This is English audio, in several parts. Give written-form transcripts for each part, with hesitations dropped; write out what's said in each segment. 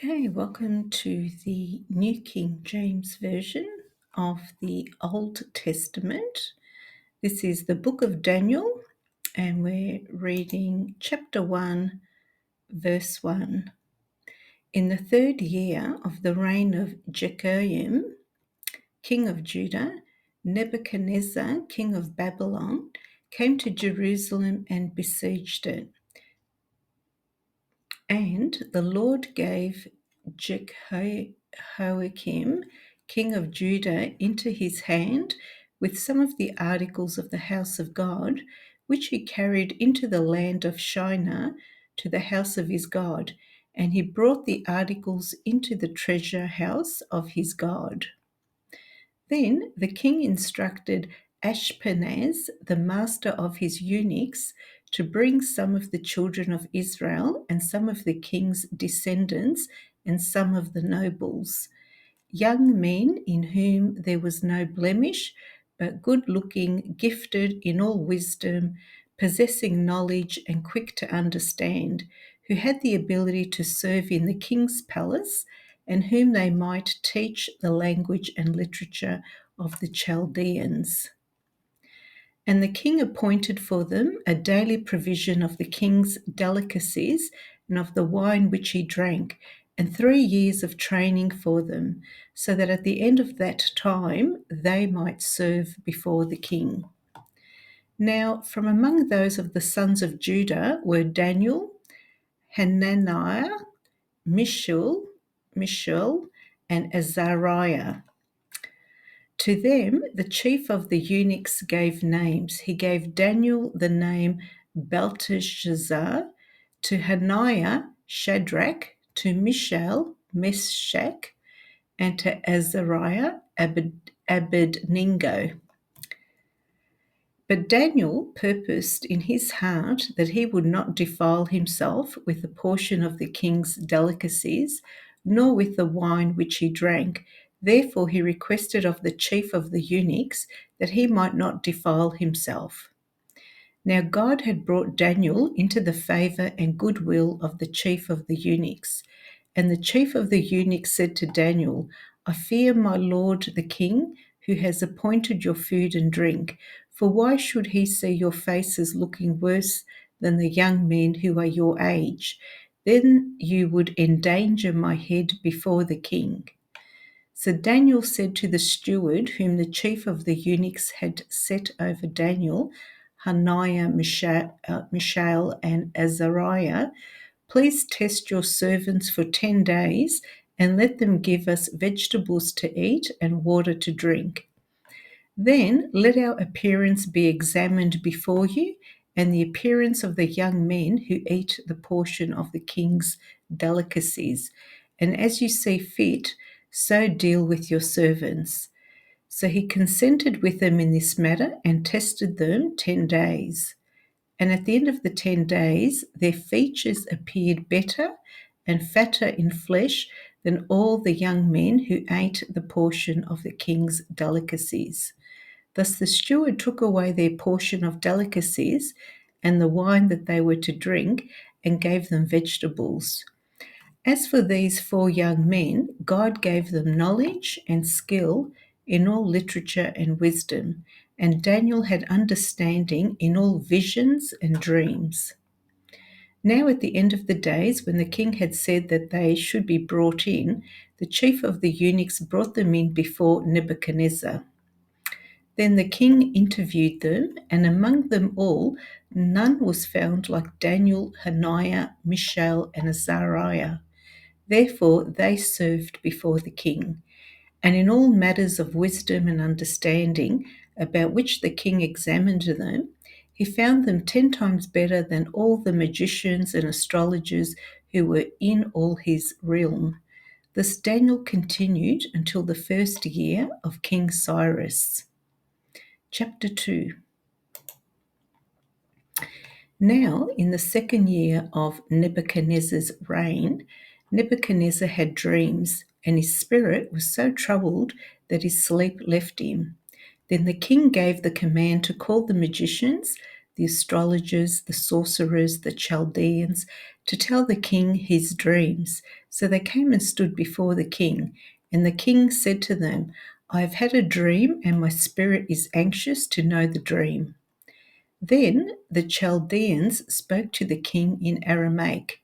Okay, welcome to the New King James Version of the Old Testament. This is the book of Daniel, and we're reading chapter 1, verse 1. In the 3rd year of the reign of Jehoiakim, king of Judah, Nebuchadnezzar, king of Babylon, came to Jerusalem and besieged it. And the Lord gave Jehoiakim, king of Judah, into his hand with some of the articles of the house of God, which he carried into the land of Shinar to the house of his God. And he brought the articles into the treasure house of his God. Then the king instructed Ashpenaz, the master of his eunuchs, to bring some of the children of Israel and some of the king's descendants and some of the nobles, young men in whom there was no blemish, but good-looking, gifted in all wisdom, possessing knowledge and quick to understand, who had the ability to serve in the king's palace, and whom they might teach the language and literature of the Chaldeans. And the king appointed for them a daily provision of the king's delicacies and of the wine which he drank, and 3 years of training for them, so that at the end of that time they might serve before the king. Now, from among those of the sons of Judah were Daniel, Hananiah, Mishael, and Azariah. To them, the chief of the eunuchs gave names. He gave Daniel the name Belteshazzar, to Hananiah, Shadrach, to Mishael, Meshach, and to Azariah, Abednego. But Daniel purposed in his heart that he would not defile himself with a portion of the king's delicacies, nor with the wine which he drank. Therefore he requested of the chief of the eunuchs that he might not defile himself. Now God had brought Daniel into the favor and goodwill of the chief of the eunuchs. And the chief of the eunuchs said to Daniel, I fear my lord the king, who has appointed your food and drink. For why should he see your faces looking worse than the young men who are your age? Then you would endanger my head before the king. So Daniel said to the steward, whom the chief of the eunuchs had set over Daniel, Hananiah, Mishael, and Azariah, please test your servants for 10 days and let them give us vegetables to eat and water to drink. Then let our appearance be examined before you and the appearance of the young men who eat the portion of the king's delicacies. And as you see fit, so deal with your servants. So he consented with them in this matter and tested them 10 days. And at the end of the 10 days, their features appeared better and fatter in flesh than all the young men who ate the portion of the king's delicacies. Thus the steward took away their portion of delicacies and the wine that they were to drink and gave them vegetables. As for these 4 young men, God gave them knowledge and skill in all literature and wisdom, and Daniel had understanding in all visions and dreams. Now at the end of the days, when the king had said that they should be brought in, the chief of the eunuchs brought them in before Nebuchadnezzar. Then the king interviewed them, and among them all none was found like Daniel, Hananiah, Mishael, and Azariah. Therefore they served before the king. And in all matters of wisdom and understanding, about which the king examined them, he found them 10 times better than all the magicians and astrologers who were in all his realm. Thus Daniel continued until the 1st year of King Cyrus. Chapter 2. Now, in the 2nd year of Nebuchadnezzar's reign, Nebuchadnezzar had dreams, and his spirit was so troubled that his sleep left him. Then the king gave the command to call the magicians, the astrologers, the sorcerers, the Chaldeans, to tell the king his dreams. So they came and stood before the king. And the king said to them, I have had a dream, and my spirit is anxious to know the dream. Then the Chaldeans spoke to the king in Aramaic.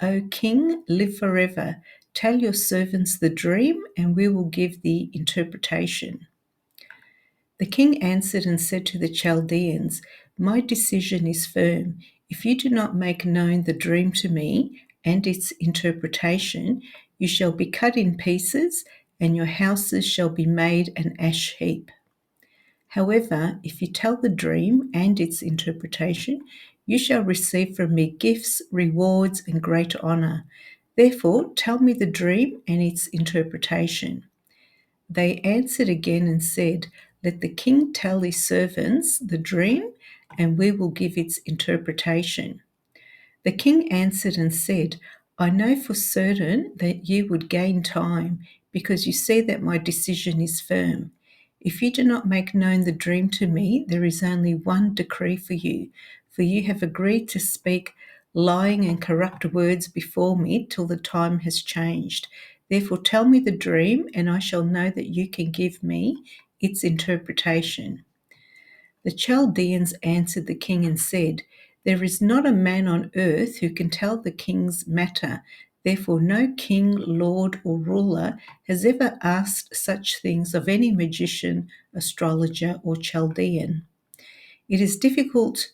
O king, live forever. Tell your servants the dream, and we will give the interpretation. The king answered and said to the Chaldeans, My decision is firm. If you do not make known the dream to me and its interpretation, you shall be cut in pieces, and your houses shall be made an ash heap. However, if you tell the dream and its interpretation, you shall receive from me gifts, rewards, and great honor. Therefore, tell me the dream and its interpretation. They answered again and said, Let the king tell his servants the dream, and we will give its interpretation. The king answered and said, I know for certain that you would gain time, because you see that my decision is firm. If you do not make known the dream to me, there is only one decree for you have agreed to speak lying and corrupt words before me till the time has changed. Therefore tell me the dream, and I shall know that you can give me its interpretation. The Chaldeans answered the king and said, There is not a man on earth who can tell the king's matter. Therefore, no king, lord, or ruler has ever asked such things of any magician, astrologer, or Chaldean. It is difficult.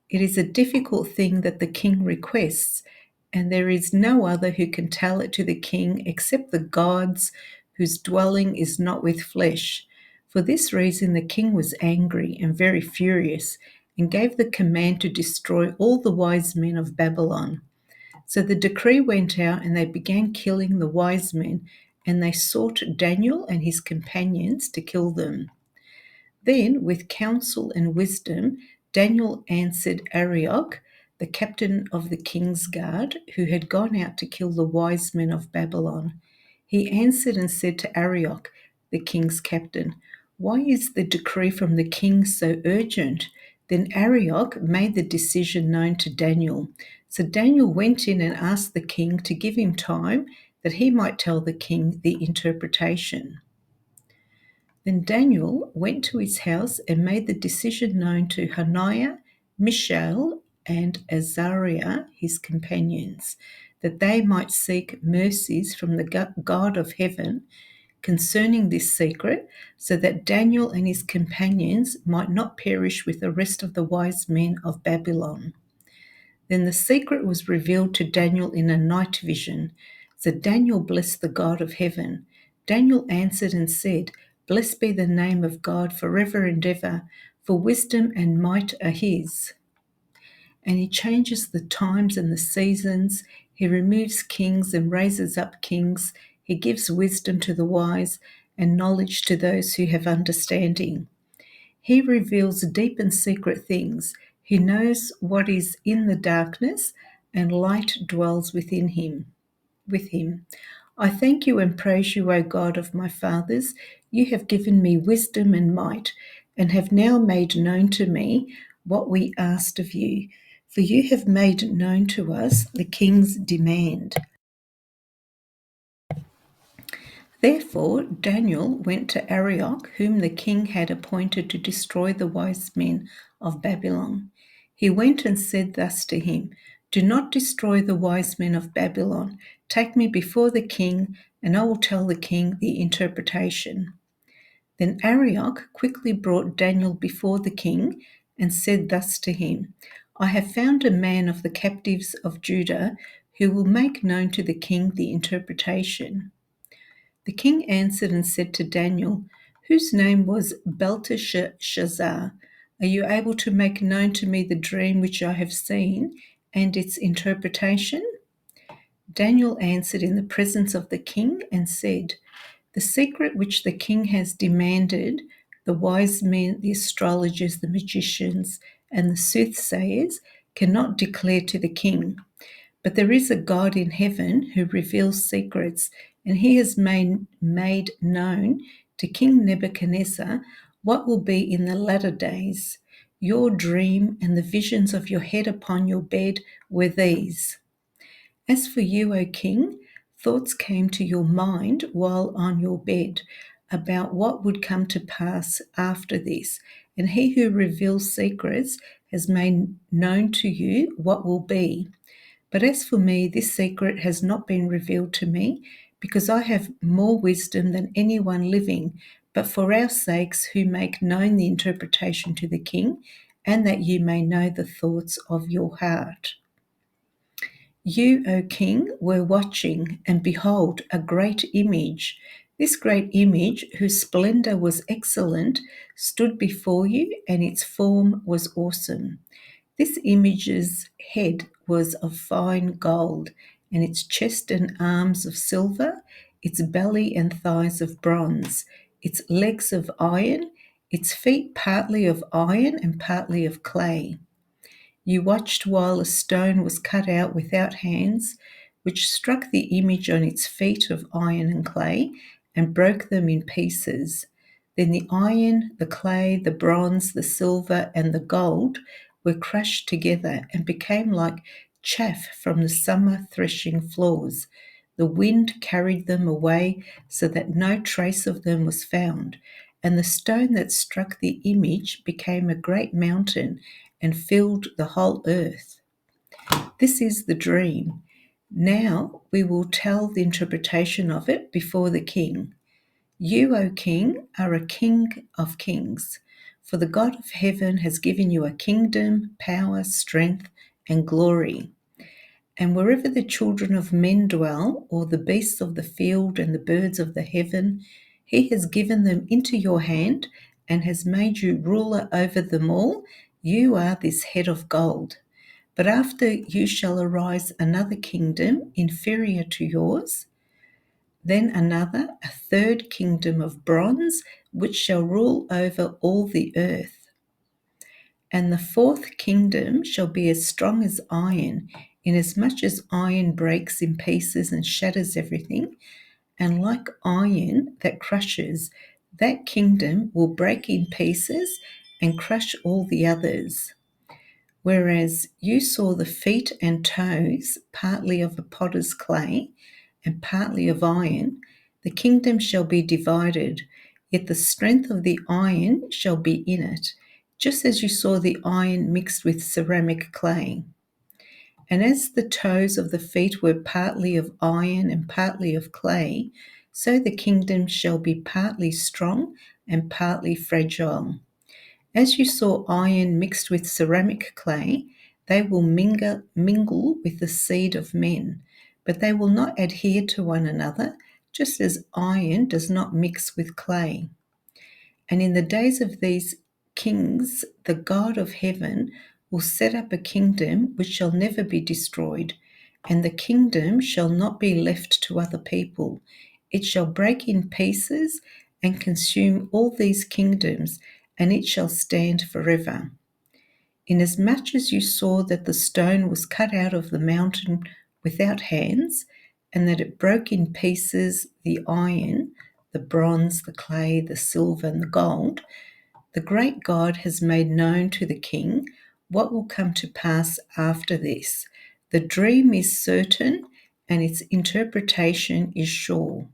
It is a difficult thing that the king requests, and there is no other who can tell it to the king except the gods whose dwelling is not with flesh. For this reason the king was angry and very furious, and gave the command to destroy all the wise men of Babylon. So the decree went out, and they began killing the wise men, and they sought Daniel and his companions to kill them. Then, with counsel and wisdom, Daniel answered Arioch, the captain of the king's guard, who had gone out to kill the wise men of Babylon. He answered and said to Arioch, the king's captain, Why is the decree from the king so urgent? Then Arioch made the decision known to Daniel. So Daniel went in and asked the king to give him time that he might tell the king the interpretation. Then Daniel went to his house and made the decision known to Hananiah, Mishael, and Azariah, his companions, that they might seek mercies from the God of heaven concerning this secret, so that Daniel and his companions might not perish with the rest of the wise men of Babylon. Then the secret was revealed to Daniel in a night vision. So Daniel blessed the God of heaven. Daniel answered and said, Blessed be the name of God forever and ever, for wisdom and might are his. And he changes the times and the seasons. He removes kings and raises up kings. He gives wisdom to the wise and knowledge to those who have understanding. He reveals deep and secret things. He knows what is in the darkness, and light dwells within him. With him, I thank you and praise you, O God of my fathers. You have given me wisdom and might, and have now made known to me what we asked of you. For you have made known to us the king's demand. Therefore Daniel went to Arioch, whom the king had appointed to destroy the wise men of Babylon. He went and said thus to him, Do not destroy the wise men of Babylon. Take me before the king, and I will tell the king the interpretation. Then Arioch quickly brought Daniel before the king and said thus to him, I have found a man of the captives of Judah who will make known to the king the interpretation. The king answered and said to Daniel, whose name was Belteshazzar, Are you able to make known to me the dream which I have seen and its interpretation? Daniel answered in the presence of the king and said, The secret which the king has demanded, the wise men, the astrologers, the magicians, and the soothsayers cannot declare to the king. But there is a God in heaven who reveals secrets, and he has made known to King Nebuchadnezzar what will be in the latter days. Your dream and the visions of your head upon your bed were these. As for you, O king, thoughts came to your mind while on your bed about what would come to pass after this, and he who reveals secrets has made known to you what will be. But as for me, this secret has not been revealed to me, because I have more wisdom than anyone living, but for our sakes who make known the interpretation to the king, and that you may know the thoughts of your heart. You, O king, were watching, and behold, a great image. This great image, whose splendor was excellent, stood before you, and its form was awesome. This image's head was of fine gold, and its chest and arms of silver, its belly and thighs of bronze, its legs of iron, its feet partly of iron and partly of clay. You watched while a stone was cut out without hands, which struck the image on its feet of iron and clay, and broke them in pieces. Then the iron, the clay, the bronze, the silver, and the gold were crushed together and became like chaff from the summer threshing floors. The wind carried them away so that no trace of them was found, and the stone that struck the image became a great mountain and filled the whole earth. This is the dream. Now we will tell the interpretation of it before the king. You, O king, are a king of kings, for the God of heaven has given you a kingdom, power, strength, and glory. And wherever the children of men dwell, or the beasts of the field and the birds of the heaven, he has given them into your hand and has made you ruler over them all. You are this head of gold. But after you shall arise another kingdom inferior to yours, then another, a third kingdom of bronze, which shall rule over all the earth. And the fourth kingdom shall be as strong as iron, inasmuch as iron breaks in pieces and shatters everything, and like iron that crushes, that kingdom will break in pieces and crush all the others. Whereas you saw the feet and toes, partly of a potter's clay and partly of iron, the kingdom shall be divided, yet the strength of the iron shall be in it, just as you saw the iron mixed with ceramic clay. And as the toes of the feet were partly of iron and partly of clay, so the kingdom shall be partly strong and partly fragile. As you saw iron mixed with ceramic clay, they will mingle with the seed of men, but they will not adhere to one another, just as iron does not mix with clay. And in the days of these kings, the God of heaven will set up a kingdom which shall never be destroyed, and the kingdom shall not be left to other people. It shall break in pieces and consume all these kingdoms, and it shall stand forever. Inasmuch as you saw that the stone was cut out of the mountain without hands, and that it broke in pieces the iron, the bronze, the clay, the silver, and the gold, the great God has made known to the king what will come to pass after this. The dream is certain, and its interpretation is sure.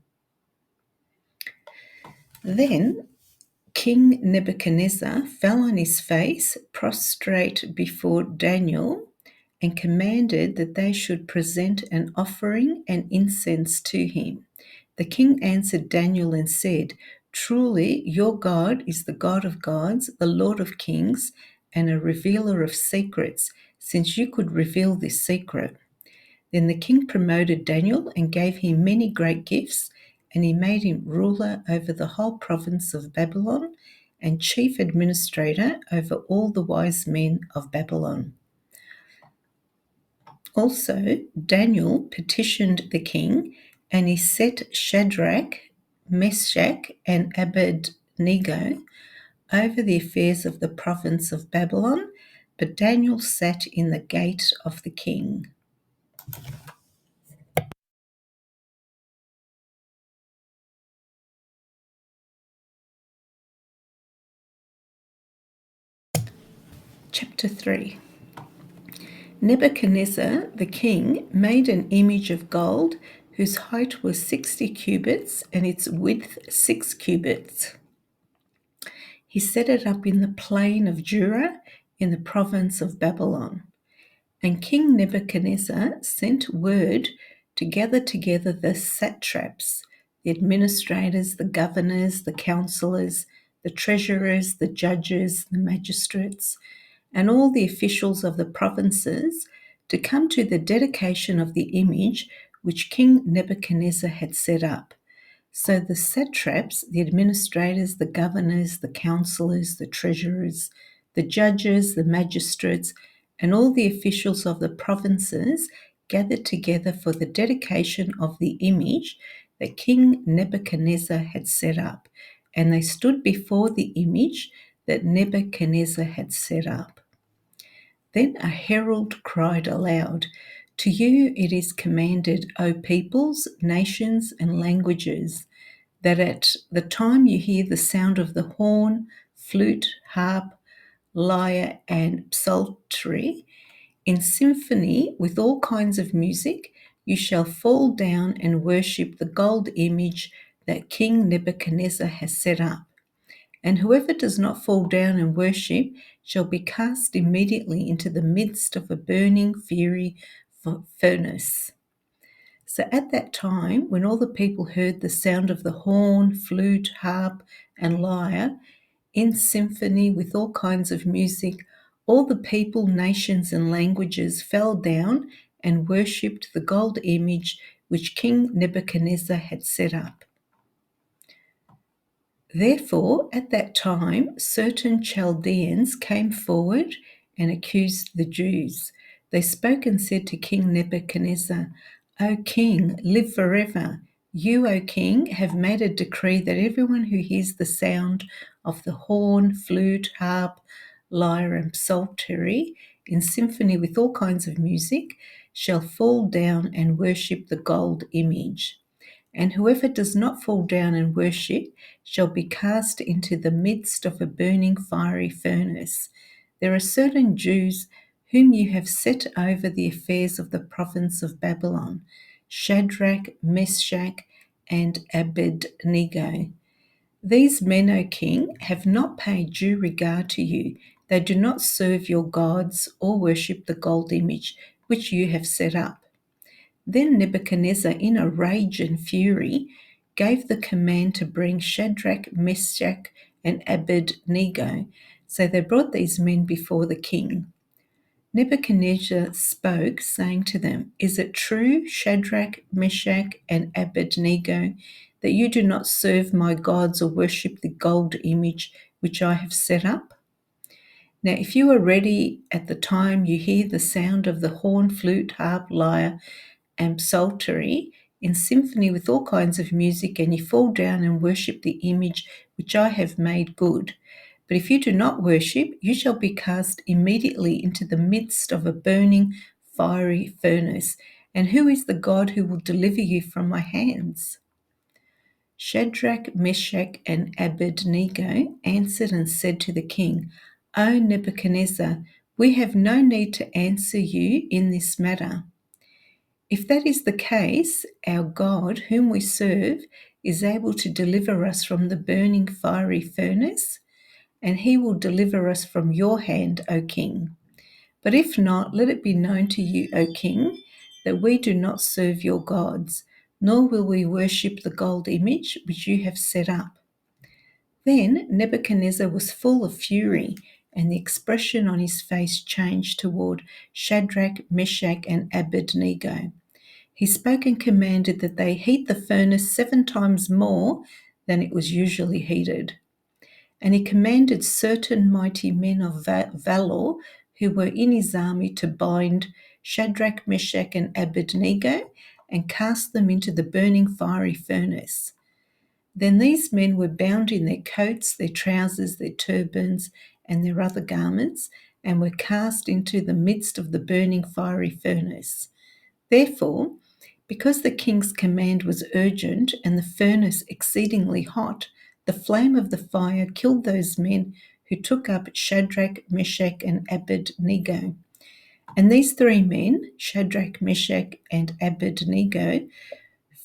Then King Nebuchadnezzar fell on his face, prostrate before Daniel, and commanded that they should present an offering and incense to him. The king answered Daniel and said, Truly, your God is the God of gods, the Lord of kings, and a revealer of secrets, since you could reveal this secret. Then the king promoted Daniel and gave him many great gifts, and he made him ruler over the whole province of Babylon and chief administrator over all the wise men of Babylon. Also, Daniel petitioned the king, and he set Shadrach, Meshach, and Abednego over the affairs of the province of Babylon, but Daniel sat in the gate of the king. Chapter 3. Nebuchadnezzar the king made an image of gold whose height was 60 cubits and its width 6 cubits. He set it up in the plain of Dura in the province of Babylon. And King Nebuchadnezzar sent word to gather together the satraps, the administrators, the governors, the counselors, the treasurers, the judges, the magistrates, and all the officials of the provinces to come to the dedication of the image which King Nebuchadnezzar had set up. So the satraps, the administrators, the governors, the counselors, the treasurers, the judges, the magistrates, and all the officials of the provinces gathered together for the dedication of the image that King Nebuchadnezzar had set up. And they stood before the image that Nebuchadnezzar had set up. Then a herald cried aloud, "To you it is commanded, O peoples, nations, and languages, that at the time you hear the sound of the horn, flute, harp, lyre, and psaltery, in symphony with all kinds of music, you shall fall down and worship the gold image that King Nebuchadnezzar has set up. And whoever does not fall down and worship shall be cast immediately into the midst of a burning fiery furnace." So at that time, when all the people heard the sound of the horn, flute, harp, and lyre, in symphony with all kinds of music, all the people, nations, and languages fell down and worshipped the gold image which King Nebuchadnezzar had set up. Therefore, at that time, certain Chaldeans came forward and accused the Jews. They spoke and said to King Nebuchadnezzar, "O king, live forever. You, O king, have made a decree that everyone who hears the sound of the horn, flute, harp, lyre, and psaltery in symphony with all kinds of music shall fall down and worship the gold image. And whoever does not fall down and worship shall be cast into the midst of a burning fiery furnace. There are certain Jews whom you have set over the affairs of the province of Babylon, Shadrach, Meshach, and Abednego. These men, O king, have not paid due regard to you. They do not serve your gods or worship the gold image which you have set up." Then Nebuchadnezzar, in a rage and fury, gave the command to bring Shadrach, Meshach, and Abednego. So they brought these men before the king. Nebuchadnezzar spoke, saying to them, "Is it true, Shadrach, Meshach, and Abednego, that you do not serve my gods or worship the gold image which I have set up? Now, if you are ready at the time you hear the sound of the horn, flute, harp, lyre, and psaltery in symphony with all kinds of music, and you fall down and worship the image which I have made good. But if you do not worship, you shall be cast immediately into the midst of a burning fiery furnace. And who is the God who will deliver you from my hands?" Shadrach, Meshach, and Abednego answered and said to the king, "O Nebuchadnezzar, we have no need to answer you in this matter. If that is the case, our God, whom we serve, is able to deliver us from the burning fiery furnace, and he will deliver us from your hand, O king. But if not, let it be known to you, O king, that we do not serve your gods, nor will we worship the gold image which you have set up." Then Nebuchadnezzar was full of fury, and the expression on his face changed toward Shadrach, Meshach, and Abednego. He spoke and commanded that they heat the furnace 7 times more than it was usually heated. And he commanded certain mighty men of valor who were in his army to bind Shadrach, Meshach, and Abednego and cast them into the burning fiery furnace. Then these men were bound in their coats, their trousers, their turbans, and their other garments, and were cast into the midst of the burning fiery furnace. Therefore, because the king's command was urgent and the furnace exceedingly hot, the flame of the fire killed those men who took up Shadrach, Meshach, and Abednego. And these three men, Shadrach, Meshach, and Abednego,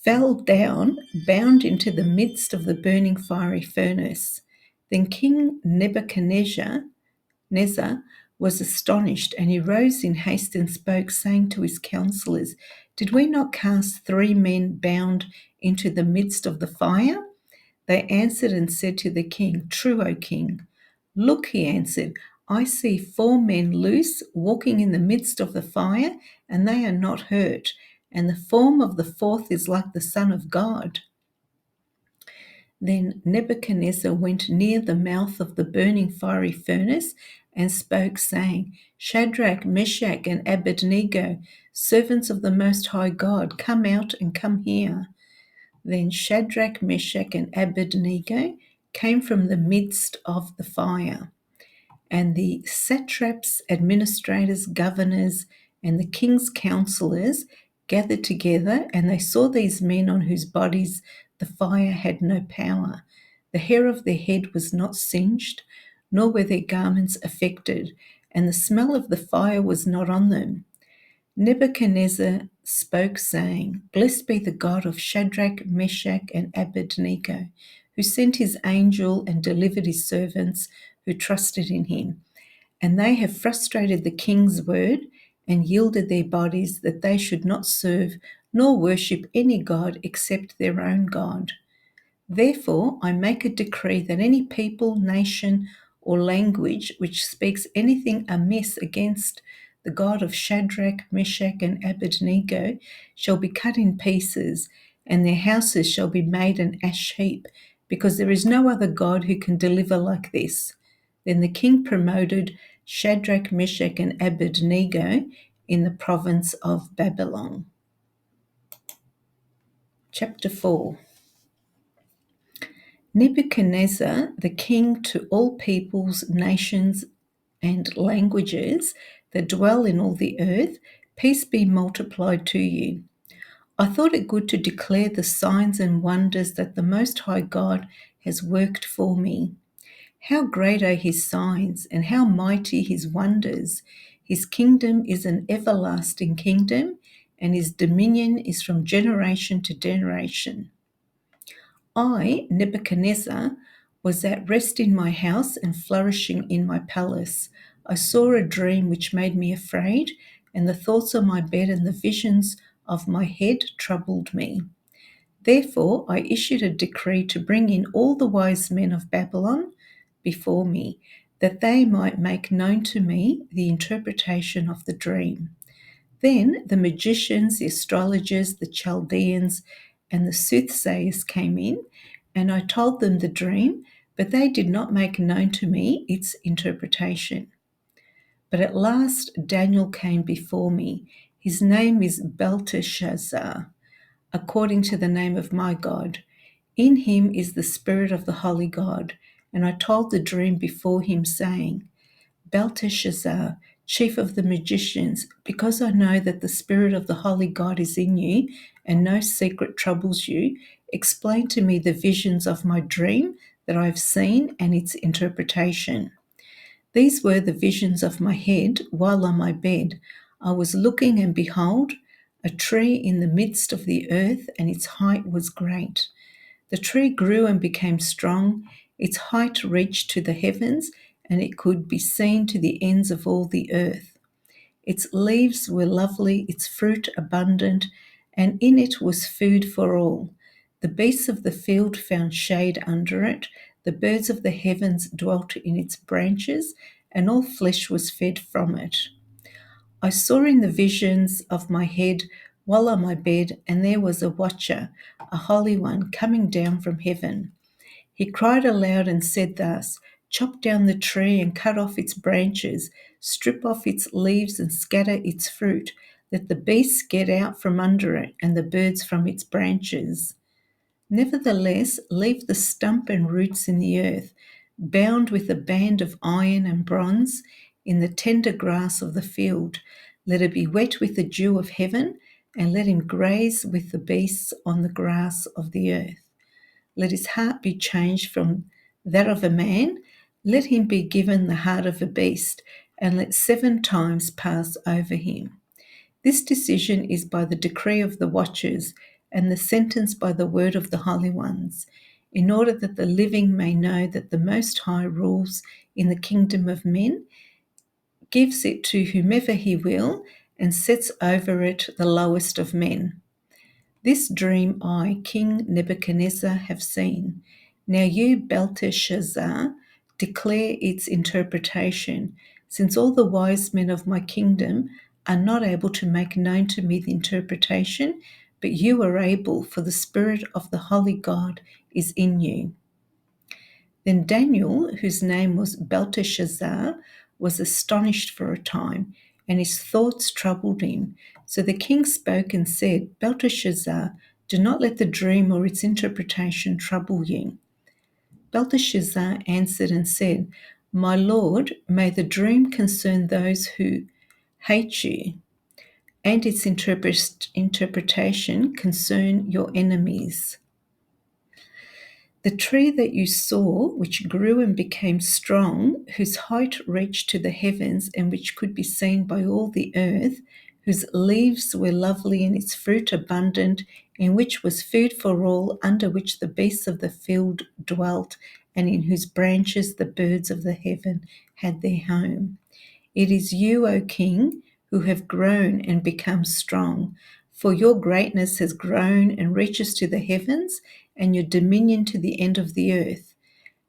fell down, bound into the midst of the burning fiery furnace. Then King Nebuchadnezzar was astonished, and he rose in haste and spoke, saying to his counselors, "Did we not cast three men bound into the midst of the fire?" They answered and said to the king, "True, O king." "Look," he answered, "I see four men loose, walking in the midst of the fire, and they are not hurt, and the form of the fourth is like the Son of God." Then Nebuchadnezzar went near the mouth of the burning fiery furnace and spoke, saying, "Shadrach, Meshach, and Abednego, servants of the Most High God, come out and come here." Then Shadrach, Meshach, and Abednego came from the midst of the fire. And the satraps, administrators, governors, and the king's counselors gathered together, and they saw these men on whose bodies the fire had no power. The hair of their head was not singed, nor were their garments affected, and the smell of the fire was not on them. Nebuchadnezzar spoke, saying, "Blessed be the God of Shadrach, Meshach, and Abednego, who sent his angel and delivered his servants who trusted in him. And they have frustrated the king's word and yielded their bodies that they should not serve nor worship any god except their own God. Therefore, I make a decree that any people, nation, or language which speaks anything amiss against the God of Shadrach, Meshach, and Abednego shall be cut in pieces, and their houses shall be made an ash heap, because there is no other God who can deliver like this." Then the king promoted Shadrach, Meshach, and Abednego in the province of Babylon. Chapter 4. Nebuchadnezzar, the king to all peoples, nations, and languages that dwell in all the earth, peace be multiplied to you. I thought it good to declare the signs and wonders that the Most High God has worked for me. How great are his signs, and how mighty his wonders! His kingdom is an everlasting kingdom, and his dominion is from generation to generation. I, Nebuchadnezzar, was at rest in my house and flourishing in my palace. I saw a dream which made me afraid, and the thoughts of my bed and the visions of my head troubled me. Therefore I issued a decree to bring in all the wise men of Babylon before me, that they might make known to me the interpretation of the dream. Then the magicians, the astrologers, the Chaldeans, and the soothsayers came in, and I told them the dream, but they did not make known to me its interpretation. But at last Daniel came before me. His name is Belteshazzar, according to the name of my God. In him is the spirit of the holy God. And I told the dream before him, saying, "Belteshazzar, chief of the magicians, because I know that the spirit of the holy God is in you, and no secret troubles you, explain to me the visions of my dream that I have seen and its interpretation." These were the visions of my head while on my bed. I was looking, and behold, a tree in the midst of the earth, and its height was great. The tree grew and became strong. Its height reached to the heavens, and it could be seen to the ends of all the earth. Its leaves were lovely, its fruit abundant, and in it was food for all. The beasts of the field found shade under it. The birds of the heavens dwelt in its branches, and all flesh was fed from it. I saw in the visions of my head while on my bed, and there was a watcher, a holy one, coming down from heaven. He cried aloud and said thus, "Chop down the tree and cut off its branches, strip off its leaves and scatter its fruit. Let the beasts get out from under it and the birds from its branches. Nevertheless, leave the stump and roots in the earth, bound with a band of iron and bronze in the tender grass of the field. Let it be wet with the dew of heaven, and let him graze with the beasts on the grass of the earth. Let his heart be changed from that of a man, Let him be given the heart of a beast, and let 7 times pass over him. This decision is by the decree of the watchers, and the sentence by the word of the holy ones, in order that the living may know that the Most High rules in the kingdom of men, gives it to whomever he will, and sets over it the lowest of men. This dream I, King Nebuchadnezzar, have seen. Now you, Belteshazzar, declare its interpretation, since all the wise men of my kingdom are not able to make known to me the interpretation, but you are able, for the Spirit of the Holy God is in you. Then Daniel, whose name was Belteshazzar, was astonished for a time, and his thoughts troubled him. So the king spoke and said, Belteshazzar, do not let the dream or its interpretation trouble you. Belteshazzar answered and said, My lord, may the dream concern those who hate you, and its interpretation concern your enemies. The tree that you saw, which grew and became strong, whose height reached to the heavens, and which could be seen by all the earth, whose leaves were lovely and its fruit abundant, in which was food for all, under which the beasts of the field dwelt, and in whose branches the birds of the heaven had their home. It is you, O King, who have grown and become strong, for your greatness has grown and reaches to the heavens, and your dominion to the end of the earth.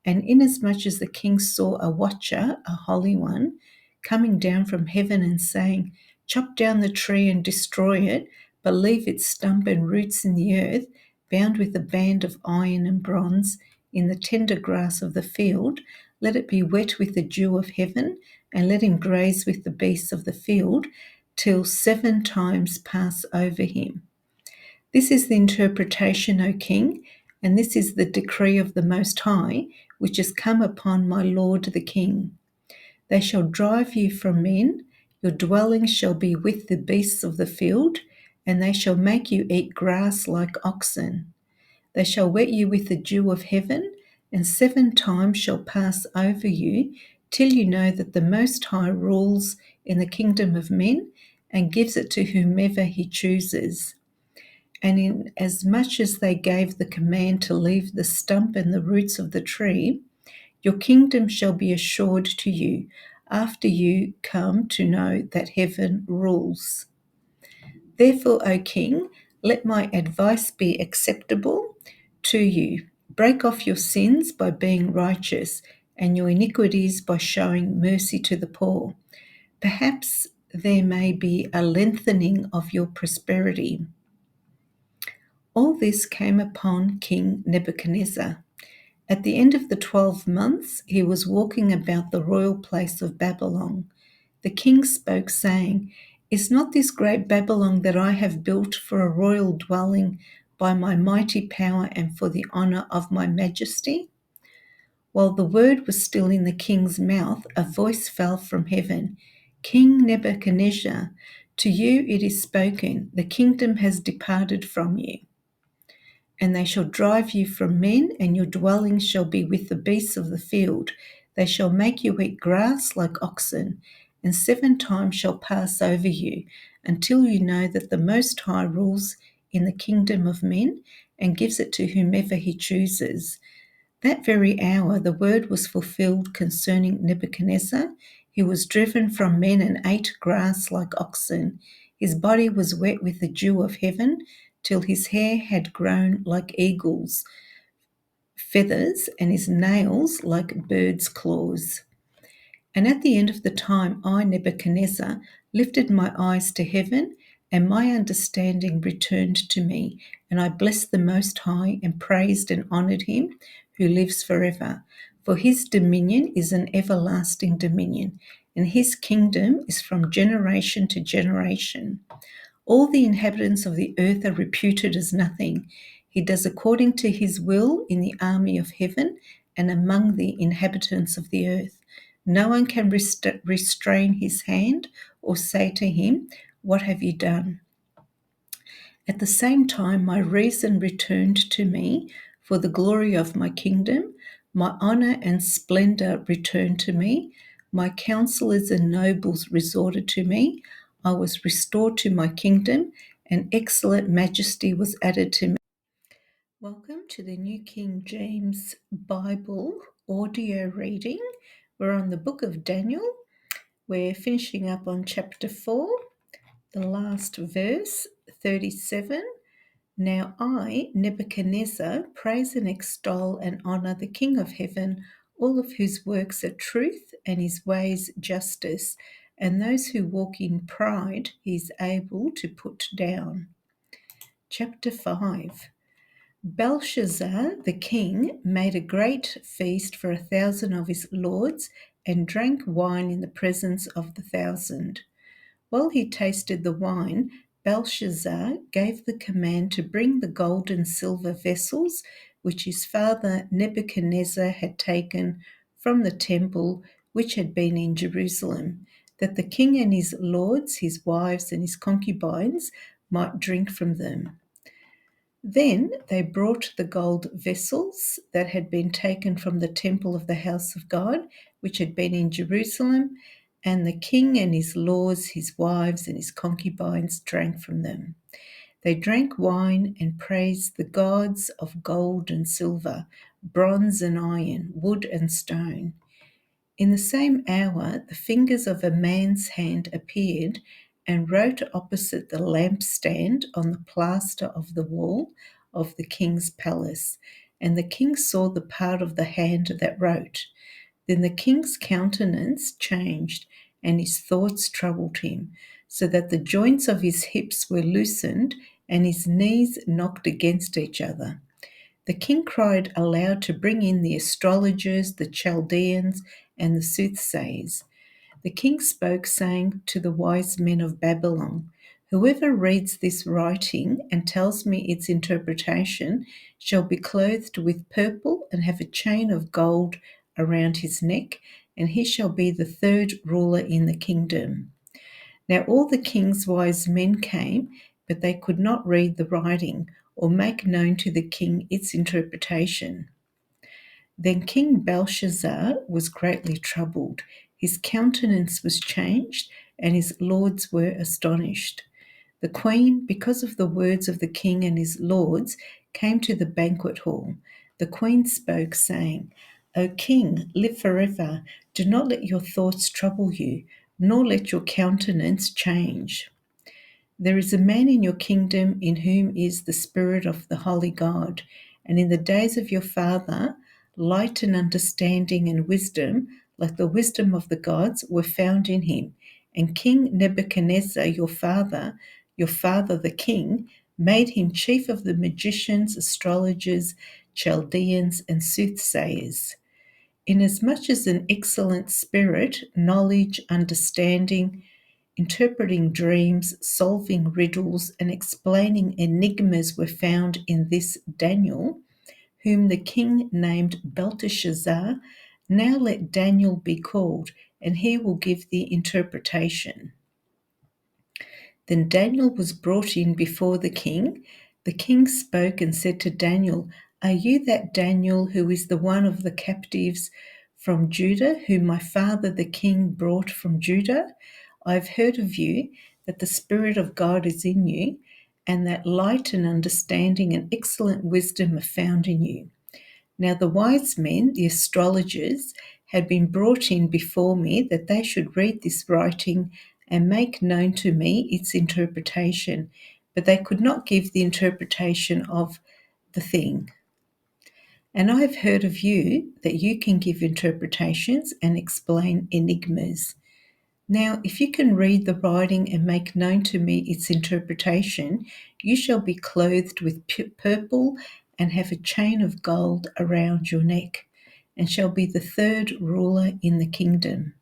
And inasmuch as the king saw a watcher, a holy one, coming down from heaven and saying, Chop down the tree and destroy it, but leave its stump and roots in the earth, bound with a band of iron and bronze, in the tender grass of the field, let it be wet with the dew of heaven, and let him graze with the beasts of the field, till 7 times pass over him. This is the interpretation, O king, and this is the decree of the Most High, which has come upon my lord the king. They shall drive you from men, your dwelling shall be with the beasts of the field, and they shall make you eat grass like oxen. They shall wet you with the dew of heaven, and 7 times shall pass over you, till you know that the Most High rules in the kingdom of men, and gives it to whomever he chooses. And inasmuch as they gave the command to leave the stump and the roots of the tree, your kingdom shall be assured to you, after you come to know that heaven rules. Therefore, O king, let my advice be acceptable to you. Break off your sins by being righteous, and your iniquities by showing mercy to the poor. Perhaps there may be a lengthening of your prosperity. All this came upon King Nebuchadnezzar. At the end of the 12 months, he was walking about the royal place of Babylon. The king spoke, saying, Is not this great Babylon that I have built for a royal dwelling by my mighty power and for the honor of my majesty? While the word was still in the king's mouth, a voice fell from heaven. King Nebuchadnezzar, to you it is spoken, the kingdom has departed from you. And they shall drive you from men, and your dwelling shall be with the beasts of the field. They shall make you eat grass like oxen, and 7 times shall pass over you, until you know that the Most High rules in the kingdom of men, and gives it to whomever he chooses. That very hour the word was fulfilled concerning Nebuchadnezzar. He was driven from men and ate grass like oxen. His body was wet with the dew of heaven, till his hair had grown like eagles' feathers, and his nails like birds' claws. And at the end of the time, I, Nebuchadnezzar, lifted my eyes to heaven, and my understanding returned to me, and I blessed the Most High, and praised and honored him who lives forever. For his dominion is an everlasting dominion, and his kingdom is from generation to generation. All the inhabitants of the earth are reputed as nothing. He does according to his will in the army of heaven and among the inhabitants of the earth. No one can restrain his hand or say to him, What have you done? At the same time, my reason returned to me for the glory of my kingdom, My honor and splendor returned to me. My counselors and nobles resorted to me. I was restored to my kingdom, and excellent majesty was added to me. Welcome to the New King James Bible audio reading. We're on the book of Daniel. We're finishing up on chapter 4, the last verse, 37. Now I, Nebuchadnezzar, praise and extol and honour the King of heaven, all of whose works are truth and his ways justice, and those who walk in pride he is able to put down. Chapter 5. Belshazzar the king made a great feast for 1,000 of his lords and drank wine in the presence of the 1,000. While he tasted the wine, Belshazzar gave the command to bring the gold and silver vessels which his father Nebuchadnezzar had taken from the temple which had been in Jerusalem, that the king and his lords, his wives, and his concubines might drink from them. Then they brought the gold vessels that had been taken from the temple of the house of God, which had been in Jerusalem, and the king and his lords, his wives, and his concubines drank from them. They drank wine and praised the gods of gold and silver, bronze and iron, wood and stone. In the same hour, the fingers of a man's hand appeared and wrote opposite the lampstand on the plaster of the wall of the king's palace. And the king saw the part of the hand that wrote. Then the king's countenance changed, and his thoughts troubled him, so that the joints of his hips were loosened, and his knees knocked against each other. The king cried aloud to bring in the astrologers, the Chaldeans, and the soothsayers. The king spoke, saying to the wise men of Babylon, "Whoever reads this writing and tells me its interpretation shall be clothed with purple and have a chain of gold around his neck, and he shall be the third ruler in the kingdom." Now all the king's wise men came, but they could not read the writing or make known to the king its interpretation. Then King Belshazzar was greatly troubled. His countenance was changed, and his lords were astonished. The queen, because of the words of the king and his lords, came to the banquet hall. The queen spoke, saying, "O king, live forever. Do not let your thoughts trouble you, nor let your countenance change. There is a man in your kingdom in whom is the spirit of the holy God, and in the days of your father, light and understanding and wisdom, like the wisdom of the gods, were found in him. And King Nebuchadnezzar, your father the king, made him chief of the magicians, astrologers, Chaldeans, and soothsayers. Inasmuch as an excellent spirit, knowledge, understanding, interpreting dreams, solving riddles, and explaining enigmas were found in this Daniel, whom the king named Belteshazzar. Now let Daniel be called, and he will give the interpretation." Then Daniel was brought in before the king. The king spoke and said to Daniel, "Are you that Daniel who is the one of the captives from Judah, whom my father the king brought from Judah? I have heard of you, that the Spirit of God is in you, and that light and understanding and excellent wisdom are found in you. Now the wise men, the astrologers, had been brought in before me that they should read this writing and make known to me its interpretation, but they could not give the interpretation of the thing. And I have heard of you that you can give interpretations and explain enigmas. Now, if you can read the writing and make known to me its interpretation, you shall be clothed with purple and have a chain of gold around your neck, and shall be the third ruler in the kingdom."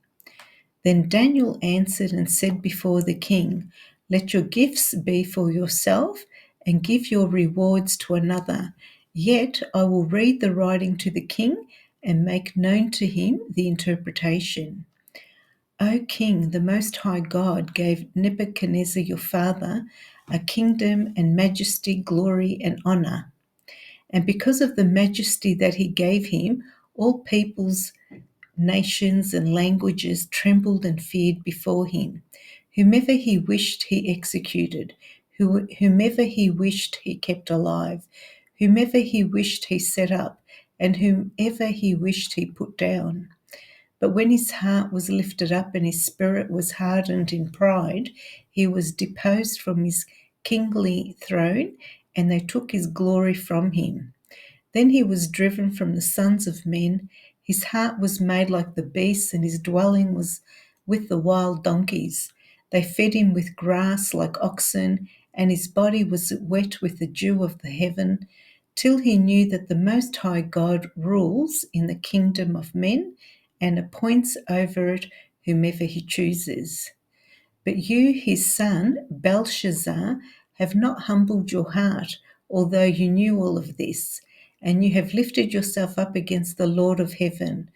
Then Daniel answered and said before the king, "Let your gifts be for yourself, and give your rewards to another. Yet I will read the writing to the king and make known to him the interpretation. O king, the Most High God gave Nebuchadnezzar your father a kingdom and majesty, glory and honor. And because of the majesty that he gave him, All peoples, nations, and languages trembled and feared before him. Whomever he wished, he executed. Whomever he wished, he kept alive. Whomever he wished, he set up. And whomever he wished, he put down. But when his heart was lifted up and his spirit was hardened in pride, he was deposed from his kingly throne, and they took his glory from him. Then he was driven from the sons of men. His heart was made like the beasts, and his dwelling was with the wild donkeys. They fed him with grass like oxen, and his body was wet with the dew of the heaven, till he knew that the Most High God rules in the kingdom of men and appoints over it whomever he chooses. But you, his son, Belshazzar, have not humbled your heart, although you knew all of this, and you have lifted yourself up against the Lord of heaven.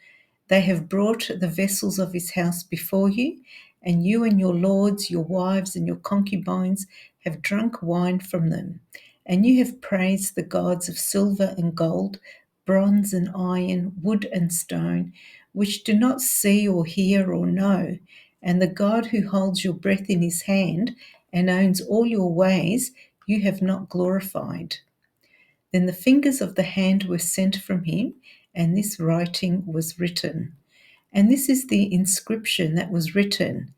They have brought the vessels of his house before you, and you and your lords, your wives, and your concubines have drunk wine from them. And you have praised the gods of silver and gold, bronze and iron, wood and stone, which do not see or hear or know. And the God who holds your breath in his hand and owns all your ways, you have not glorified. Then the fingers of the hand were sent from him, and this writing was written. And this is the inscription that was written: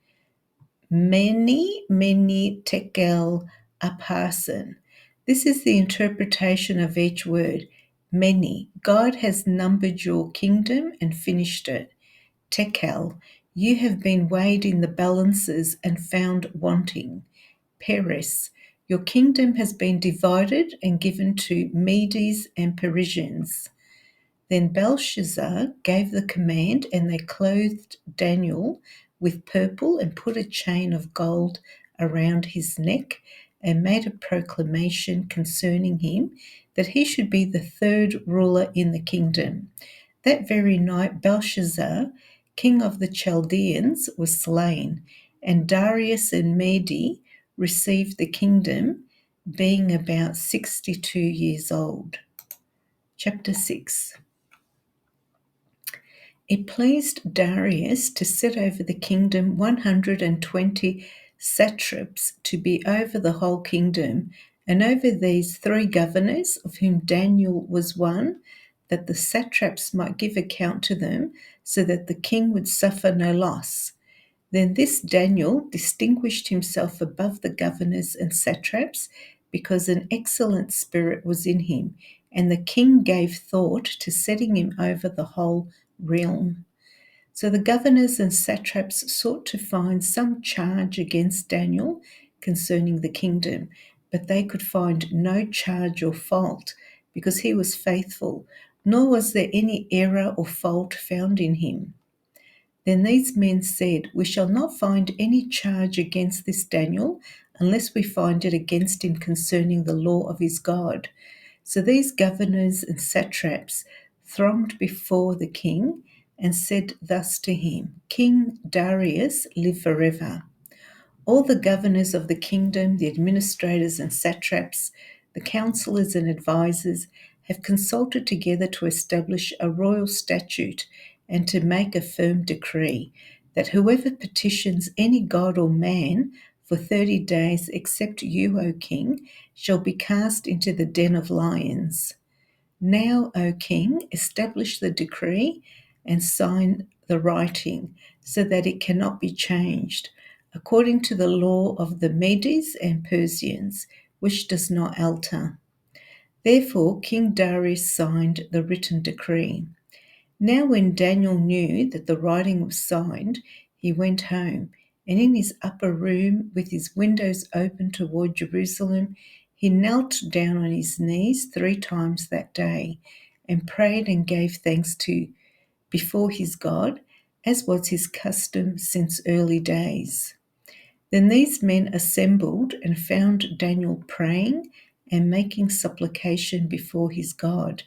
Many, many tekel upharsin. This is the interpretation of each word. Many. God has numbered your kingdom and finished it. Tekel. You have been weighed in the balances and found wanting. Peres. Your kingdom has been divided and given to Medes and Persians. Then Belshazzar gave the command, and they clothed Daniel with purple and put a chain of gold around his neck and made a proclamation concerning him that he should be the third ruler in the kingdom. That very night Belshazzar, king of the Chaldeans, was slain, and Darius and Mede received the kingdom, being about 62 years old. Chapter 6. It pleased Darius to set over the kingdom 120 satraps to be over the whole kingdom, and over these 3 governors, of whom Daniel was one, that the satraps might give account to them, so that the king would suffer no loss. Then this Daniel distinguished himself above the governors and satraps, because an excellent spirit was in him, and the king gave thought to setting him over the whole realm. So the governors and satraps sought to find some charge against Daniel concerning the kingdom, but they could find no charge or fault, because he was faithful, nor was there any error or fault found in him. Then these men said, We shall not find any charge against this Daniel, unless we find it against him concerning the law of his God. So these governors and satraps thronged before the king and said thus to him, King Darius, live forever. All the governors of the kingdom, the administrators and satraps, the counselors and advisers have consulted together to establish a royal statute and to make a firm decree that whoever petitions any god or man for 30 days except you, O king, shall be cast into the den of lions. Now, O king, establish the decree and sign the writing so that it cannot be changed, according to the law of the Medes and Persians, which does not alter. Therefore King Darius signed the written decree. Now when Daniel knew that the writing was signed, he went home, and in his upper room, with his windows open toward Jerusalem, he knelt down on his knees 3 times that day, and prayed and gave thanks before his God, as was his custom since early days. Then these men assembled and found Daniel praying and making supplication before his God.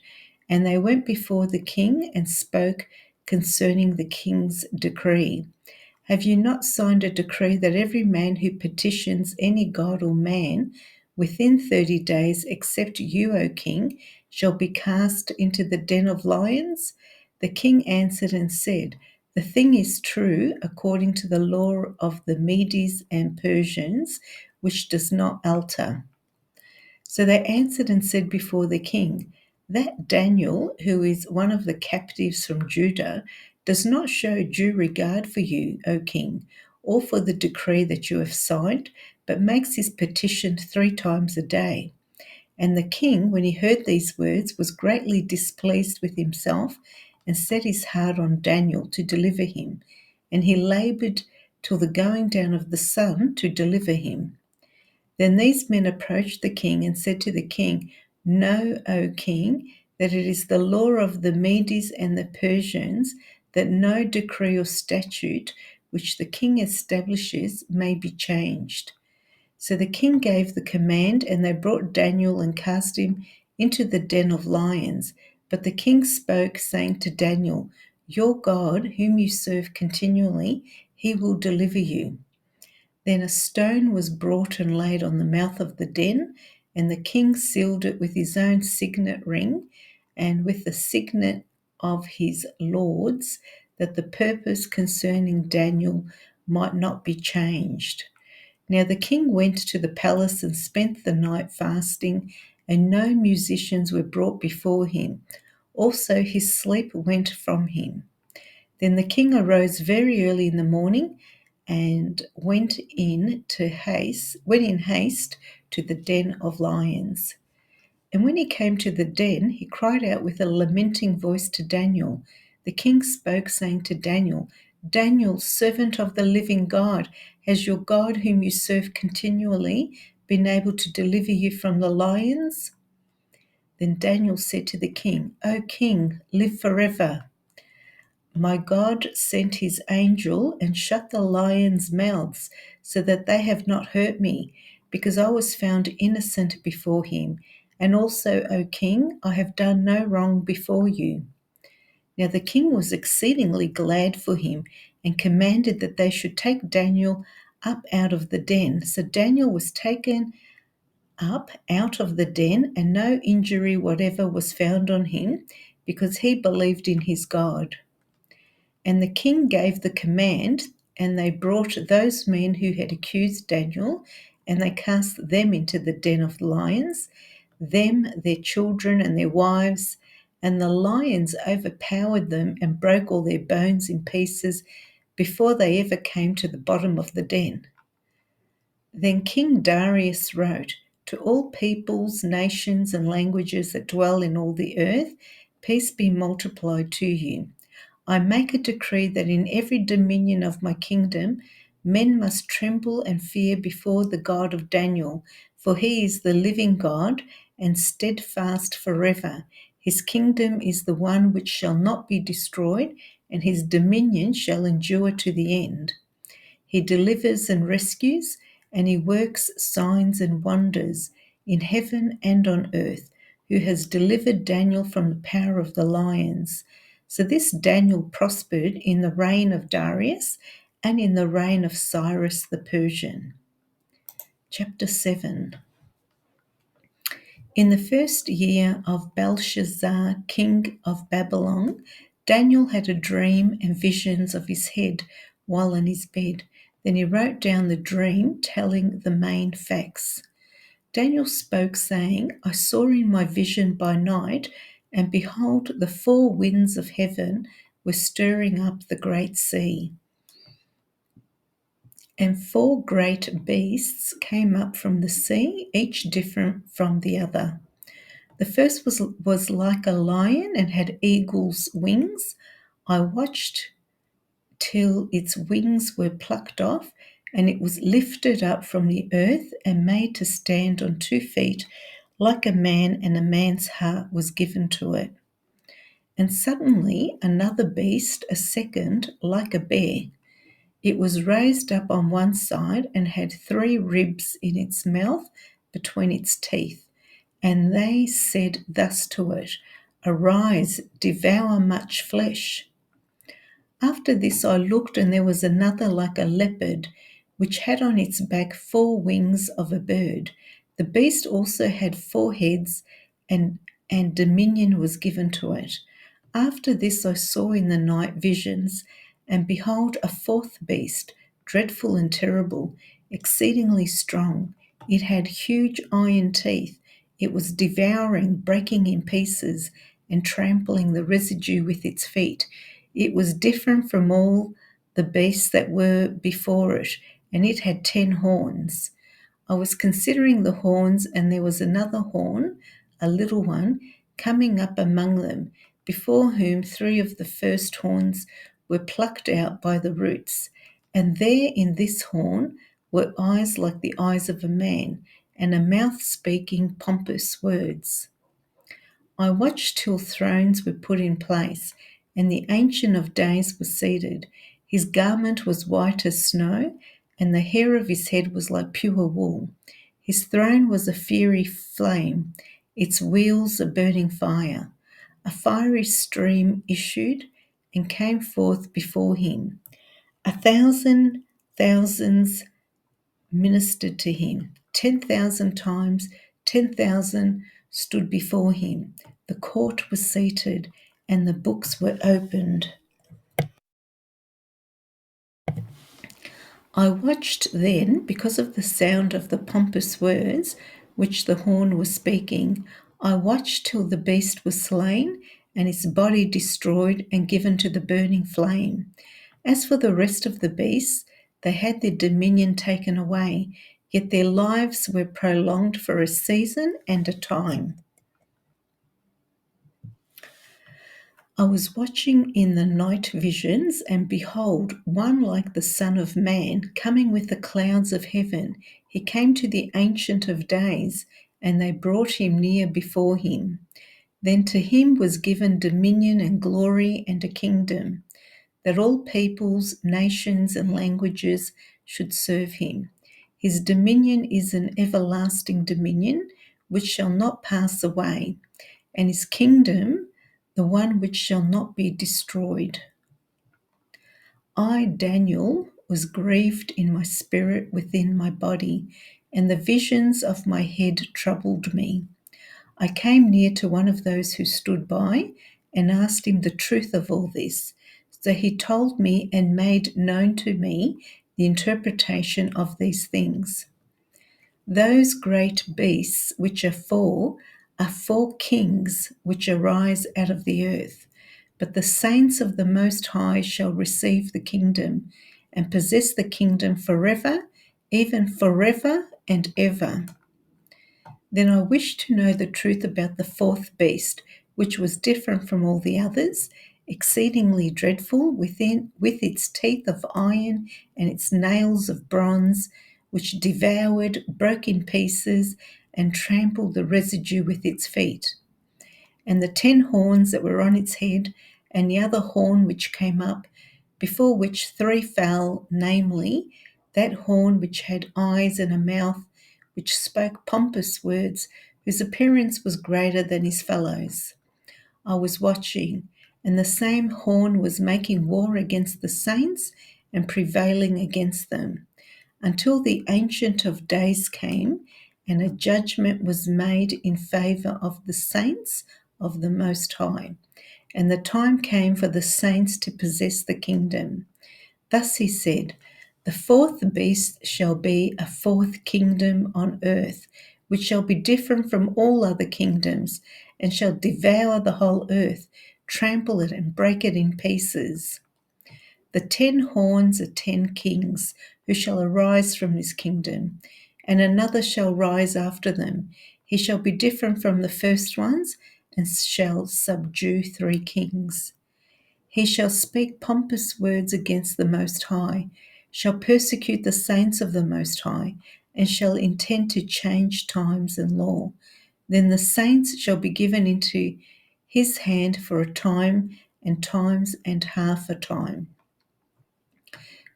And they went before the king and spoke concerning the king's decree. Have you not signed a decree that every man who petitions any god or man within 30 days, except you, O king, shall be cast into the den of lions? The king answered and said, "The thing is true according to the law of the Medes and Persians, which does not alter." So they answered and said before the king, "That Daniel, who is one of the captives from Judah, does not show due regard for you, O king, or for the decree that you have signed, but makes his petition 3 times a day." And the king, when he heard these words, was greatly displeased with himself and set his heart on Daniel to deliver him. And he labored till the going down of the sun to deliver him. Then these men approached the king and said to the king, "Know, O king, that it is the law of the Medes and the Persians that no decree or statute which the king establishes may be changed." So the king gave the command, and they brought Daniel and cast him into the den of lions. But the king spoke, saying to Daniel, "Your God, whom you serve continually, he will deliver you." Then a stone was brought and laid on the mouth of the den, and the king sealed it with his own signet ring and with the signet of his lords, that the purpose concerning Daniel might not be changed. Now the king went to the palace and spent the night fasting, and no musicians were brought before him. Also his sleep went from him. Then the king arose very early in the morning and went in haste to the den of lions. And when he came to the den, he cried out with a lamenting voice to Daniel. The king spoke, saying to Daniel, "Daniel, servant of the living God, has your God, whom you serve continually, been able to deliver you from the lions?" Then Daniel said to the king, "O king, live forever. My God sent his angel and shut the lions' mouths so that they have not hurt me, because I was found innocent before him. And also, O king, I have done no wrong before you." Now the king was exceedingly glad for him and commanded that they should take Daniel up out of the den. So Daniel was taken up out of the den, and no injury whatever was found on him, because he believed in his God. And the king gave the command, and they brought those men who had accused Daniel, and they cast them into the den of lions, them, their children, and their wives. And the lions overpowered them and broke all their bones in pieces before they ever came to the bottom of the den. Then King Darius wrote, "To all peoples, nations, and languages that dwell in all the earth, peace be multiplied to you. I make a decree that in every dominion of my kingdom, men must tremble and fear before the God of Daniel, for he is the living God and steadfast forever. His kingdom is the one which shall not be destroyed, and his dominion shall endure to the end. He delivers and rescues, and he works signs and wonders in heaven and on earth, who has delivered Daniel from the power of the lions." So this Daniel prospered in the reign of Darius and in the reign of Cyrus the Persian. Chapter 7. In the first year of Belshazzar, king of Babylon, Daniel had a dream and visions of his head while on his bed. Then he wrote down the dream, telling the main facts. Daniel spoke, saying, "I saw in my vision by night, and behold, the 4 winds of heaven were stirring up the great sea. And 4 great beasts came up from the sea, each different from the other. The first was like a lion and had eagle's wings. I watched till its wings were plucked off, and it was lifted up from the earth and made to stand on 2 feet like a man, and a man's heart was given to it. And suddenly another beast, a second, like a bear. It was raised up on one side and had 3 ribs in its mouth between its teeth. And they said thus to it, "Arise, devour much flesh." After this I looked, and there was another like a leopard, which had on its back 4 wings of a bird. The beast also had 4 heads, and dominion was given to it. After this I saw in the night visions, and behold, a fourth beast, dreadful and terrible, exceedingly strong. It had huge iron teeth. It was devouring, breaking in pieces, and trampling the residue with its feet. It was different from all the beasts that were before it, and it had 10 horns. I was considering the horns, and there was another horn, a little one, coming up among them, before whom 3 of the first horns were plucked out by the roots. And there in this horn were eyes like the eyes of a man, and a mouth speaking pompous words. I watched till thrones were put in place, and the Ancient of Days was seated. His garment was white as snow, and the hair of his head was like pure wool. His throne was a fiery flame, its wheels a burning fire. A fiery stream issued and came forth before him. 1,000 thousands ministered to him. 10,000 times 10,000 stood before him. The court was seated, and the books were opened. I watched then, because of the sound of the pompous words which the horn was speaking, I watched till the beast was slain, and its body destroyed and given to the burning flame. As for the rest of the beasts, they had their dominion taken away, yet their lives were prolonged for a season and a time. I was watching in the night visions, and behold, one like the Son of Man coming with the clouds of heaven. He came to the Ancient of Days, and they brought him near before him. Then to him was given dominion and glory and a kingdom, that all peoples, nations, and languages should serve him. His dominion is an everlasting dominion which shall not pass away, and his kingdom the one which shall not be destroyed. I, Daniel, was grieved in my spirit within my body, and the visions of my head troubled me. I came near to one of those who stood by and asked him the truth of all this. So he told me and made known to me the interpretation of these things. Those great beasts which are 4 kings which arise out of the earth. But the saints of the Most High shall receive the kingdom and possess the kingdom forever, even forever and ever. Then I wished to know the truth about the 4th beast, which was different from all the others, exceedingly dreadful, with its teeth of iron and its nails of bronze, which devoured, broke in pieces, and trampled the residue with its feet. And the 10 horns that were on its head, and the other horn which came up, before which 3 fell, namely, that horn which had eyes and a mouth, which spoke pompous words, whose appearance was greater than his fellows. I was watching, and the same horn was making war against the saints and prevailing against them, until the Ancient of Days came, and a judgment was made in favour of the saints of the Most High. And the time came for the saints to possess the kingdom. Thus he said, the 4th beast shall be a 4th kingdom on earth, which shall be different from all other kingdoms, and shall devour the whole earth, trample it, and break it in pieces. The 10 horns are 10 kings, who shall arise from this kingdom, and another shall rise after them. He shall be different from the first ones, and shall subdue 3 kings. He shall speak pompous words against the Most High, shall persecute the saints of the Most High, and shall intend to change times and law. Then the saints shall be given into his hand for a time, and times and half a time.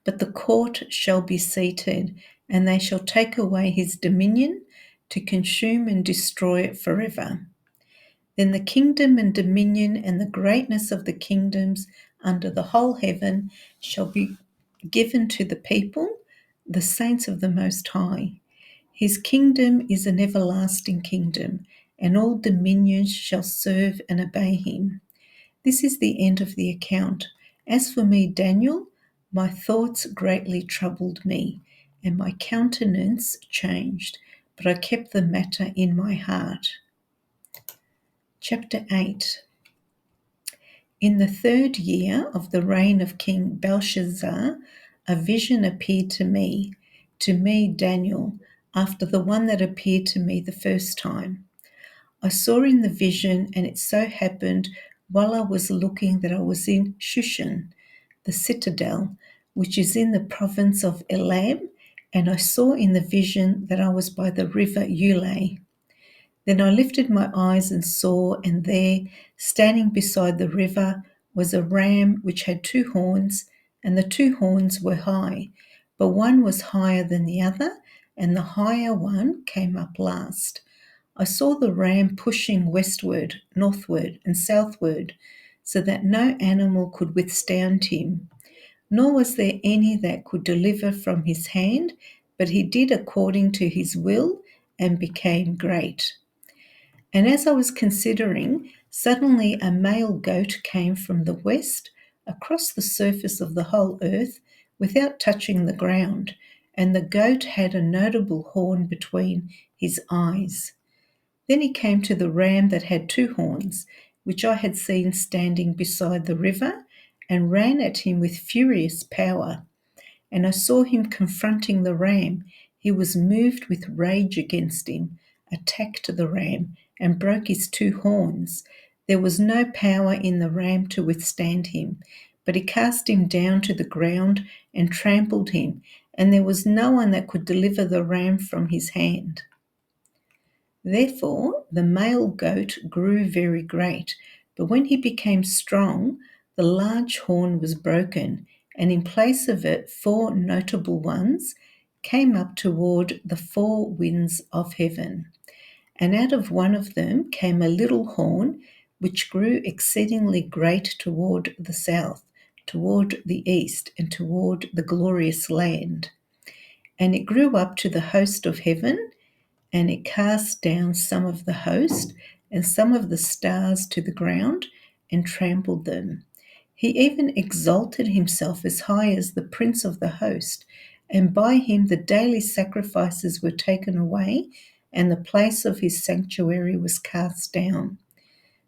But the court shall be seated, and they shall take away his dominion to consume and destroy it forever. Then the kingdom and dominion and the greatness of the kingdoms under the whole heaven shall be given to the people, the saints of the Most High. His kingdom is an everlasting kingdom, and all dominions shall serve and obey him. This is the end of the account. As for me, Daniel, my thoughts greatly troubled me, and my countenance changed, but I kept the matter in my heart. Chapter 8. In the 3rd year of the reign of King Belshazzar, a vision appeared to me, Daniel, after the one that appeared to me the first time. I saw in the vision, and it so happened while I was looking that I was in Shushan, the citadel, which is in the province of Elam, and I saw in the vision that I was by the river Ulai. Then I lifted my eyes and saw, and there, standing beside the river, was a ram which had 2 horns, and the 2 horns were high, but one was higher than the other, and the higher one came up last. I saw the ram pushing westward, northward, and southward, so that no animal could withstand him, nor was there any that could deliver from his hand, but he did according to his will and became great. And as I was considering, suddenly a male goat came from the west across the surface of the whole earth without touching the ground, and the goat had a notable horn between his eyes. Then he came to the ram that had 2 horns, which I had seen standing beside the river, and ran at him with furious power. And I saw him confronting the ram. He was moved with rage against him, attacked the ram, and broke his 2 horns. There was no power in the ram to withstand him, but he cast him down to the ground and trampled him, and there was no one that could deliver the ram from his hand. Therefore the male goat grew very great, but when he became strong, the large horn was broken, and in place of it 4 notable ones came up toward the 4 winds of heaven. And out of one of them came a little horn, which grew exceedingly great toward the south, toward the east, and toward the glorious land. And it grew up to the host of heaven, and it cast down some of the host and some of the stars to the ground and trampled them. He even exalted himself as high as the prince of the host, and by him the daily sacrifices were taken away, and the place of his sanctuary was cast down.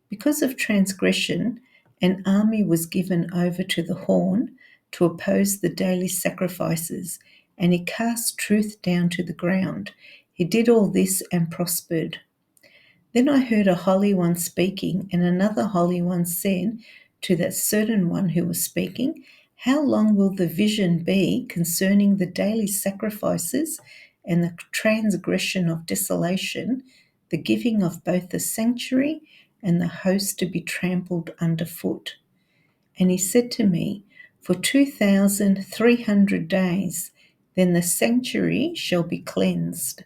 Because of transgression, an army was given over to the horn to oppose the daily sacrifices, and he cast truth down to the ground. He did all this and prospered. Then I heard a holy one speaking, and another holy one said to that certain one who was speaking, "How long will the vision be concerning the daily sacrifices and the transgression of desolation, the giving of both the sanctuary and the host to be trampled underfoot?" And he said to me, "For 2,300 days, then the sanctuary shall be cleansed."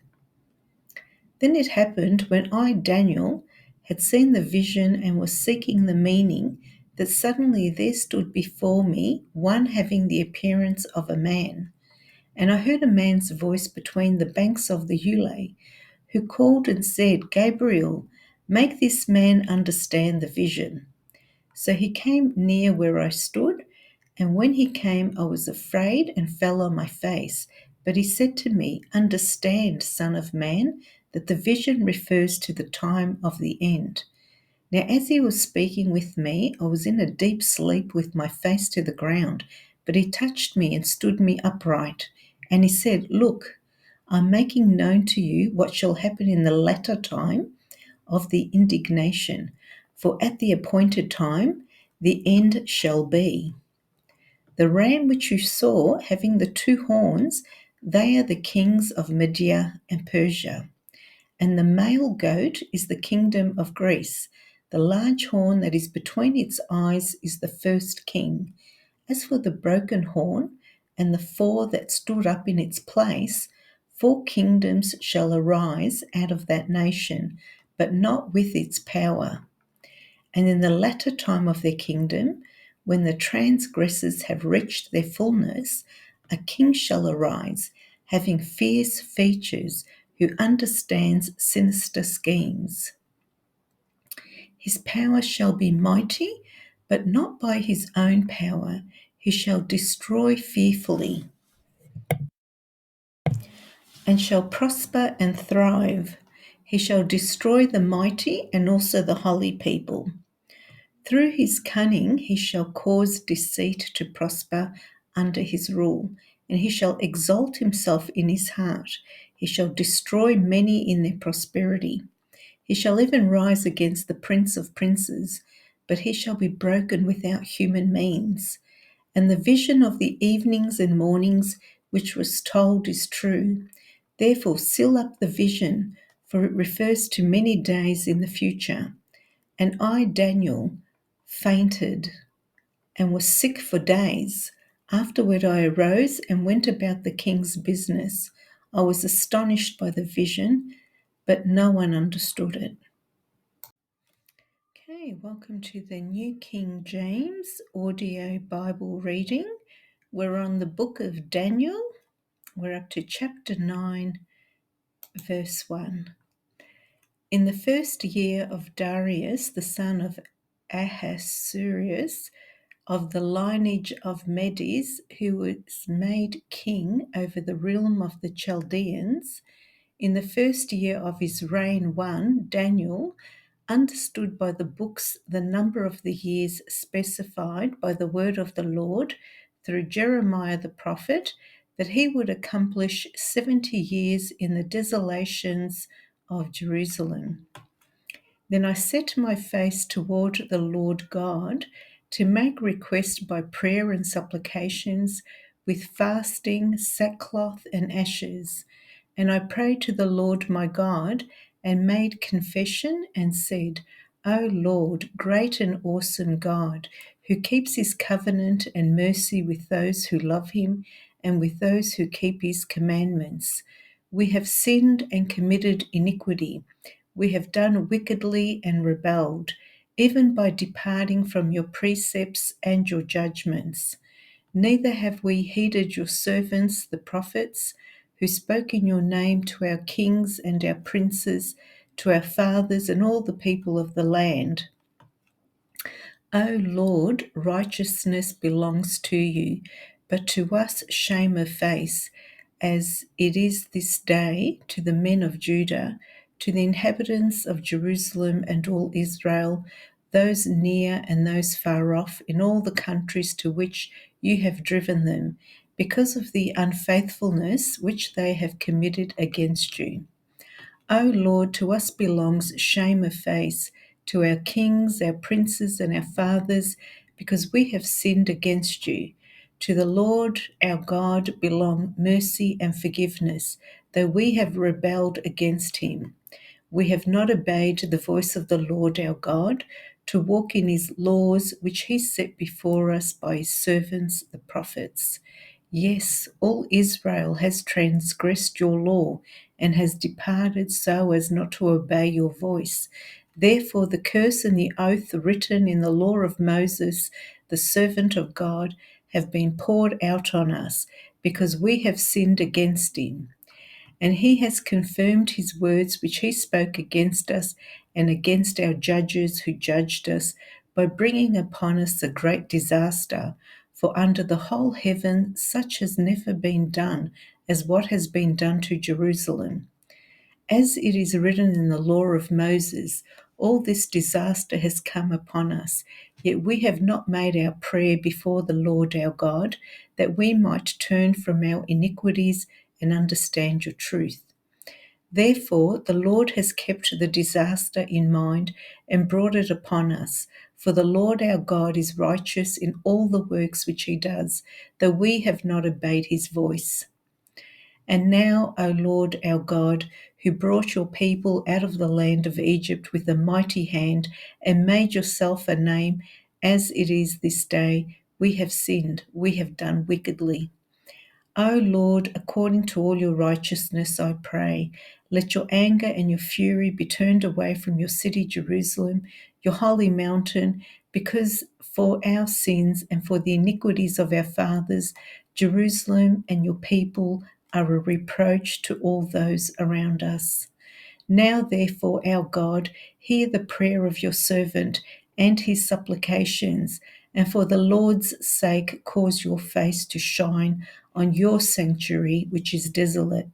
Then it happened, when I, Daniel, had seen the vision and was seeking the meaning, that suddenly there stood before me one having the appearance of a man. And I heard a man's voice between the banks of the Ulai, who called and said, "Gabriel, make this man understand the vision." So he came near where I stood, and when he came, I was afraid and fell on my face. But he said to me, "Understand, Son of Man, that the vision refers to the time of the end." Now as he was speaking with me, I was in a deep sleep with my face to the ground, but he touched me and stood me upright. And he said, "Look, I'm making known to you what shall happen in the latter time of the indignation, for at the appointed time the end shall be. The ram which you saw having the 2 horns, they are the kings of Media and Persia. And the male goat is the kingdom of Greece. The large horn that is between its eyes is the first king. As for the broken horn and the 4 that stood up in its place, 4 kingdoms shall arise out of that nation, but not with its power. And in the latter time of their kingdom, when the transgressors have reached their fullness, a king shall arise, having fierce features, who understands sinister schemes. His power shall be mighty, but not by his own power. He shall destroy fearfully, and shall prosper and thrive. He shall destroy the mighty and also the holy people. Through his cunning he shall cause deceit to prosper under his rule, and he shall exalt himself in his heart. He shall destroy many in their prosperity. He shall even rise against the prince of princes, but he shall be broken without human means. And the vision of the evenings and mornings which was told is true. Therefore seal up the vision, for it refers to many days in the future. And I, Daniel, fainted and was sick for days. Afterward I arose and went about the king's business. I was astonished by the vision, but no one understood it. Okay, welcome to the New King James audio Bible reading. We're on the book of Daniel. We're up to chapter 9, verse 1. In the first year of Darius, the son of Ahasuerus, of the lineage of Medes, who was made king over the realm of the Chaldeans, in the first year of his reign, Daniel, understood by the books the number of the years specified by the word of the Lord through Jeremiah the prophet, that he would accomplish 70 years in the desolations of Jerusalem. Then I set my face toward the Lord God to make request by prayer and supplications with fasting, sackcloth, and ashes. And I prayed to the Lord my God and made confession and said, O Lord, great and awesome God, who keeps his covenant and mercy with those who love him and with those who keep his commandments. We have sinned and committed iniquity. We have done wickedly and rebelled, even by departing from your precepts and your judgments. Neither have we heeded your servants, the prophets, who spoke in your name to our kings and our princes, to our fathers and all the people of the land. O Lord, righteousness belongs to you, but to us shame of face, as it is this day to the men of Judah, to the inhabitants of Jerusalem and all Israel, those near and those far off, in all the countries to which you have driven them, because of the unfaithfulness which they have committed against you. O Lord, to us belongs shame of face, to our kings, our princes, and our fathers, because we have sinned against you. To the Lord our God belong mercy and forgiveness, though we have rebelled against him. We have not obeyed the voice of the Lord our God, to walk in his laws which he set before us by his servants the prophets. Yes, all Israel has transgressed your law and has departed so as not to obey your voice. Therefore, the curse and the oath written in the law of Moses, the servant of God, have been poured out on us, because we have sinned against him. And he has confirmed his words which he spoke against us and against our judges who judged us, by bringing upon us a great disaster. For under the whole heaven such has never been done as what has been done to Jerusalem. As it is written in the law of Moses, all this disaster has come upon us, yet we have not made our prayer before the Lord our God, that we might turn from our iniquities and understand your truth. Therefore, the Lord has kept the disaster in mind and brought it upon us. For the Lord our God is righteous in all the works which he does, though we have not obeyed his voice. And now, O Lord our God, who brought your people out of the land of Egypt with a mighty hand and made yourself a name, as it is this day, we have sinned, we have done wickedly. O Lord, according to all your righteousness, I pray, let your anger and your fury be turned away from your city, Jerusalem, your holy mountain, because for our sins and for the iniquities of our fathers, Jerusalem and your people are a reproach to all those around us. Now, therefore, our God, hear the prayer of your servant and his supplications, and for the Lord's sake cause your face to shine on your sanctuary, which is desolate.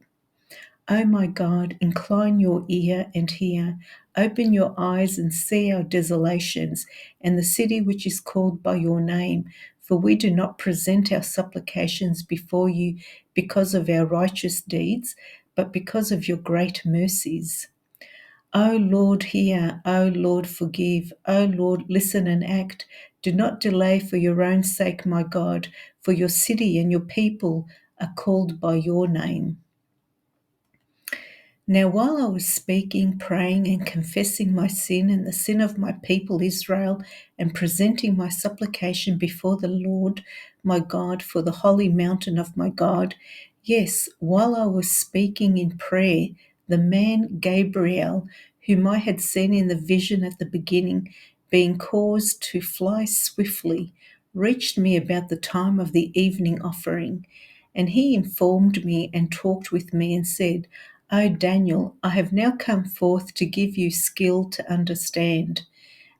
O my God, incline your ear and hear. Open your eyes and see our desolations and the city which is called by your name. For we do not present our supplications before you because of our righteous deeds, but because of your great mercies. O Lord, hear. O Lord, forgive. O Lord, listen and act. Do not delay for your own sake, my God, for your city and your people are called by your name. Now, while I was speaking, praying, and confessing my sin and the sin of my people Israel, and presenting my supplication before the Lord my God for the holy mountain of my God, yes, while I was speaking in prayer, the man Gabriel, whom I had seen in the vision at the beginning, being caused to fly swiftly, reached me about the time of the evening offering. And he informed me and talked with me and said, O Daniel, I have now come forth to give you skill to understand.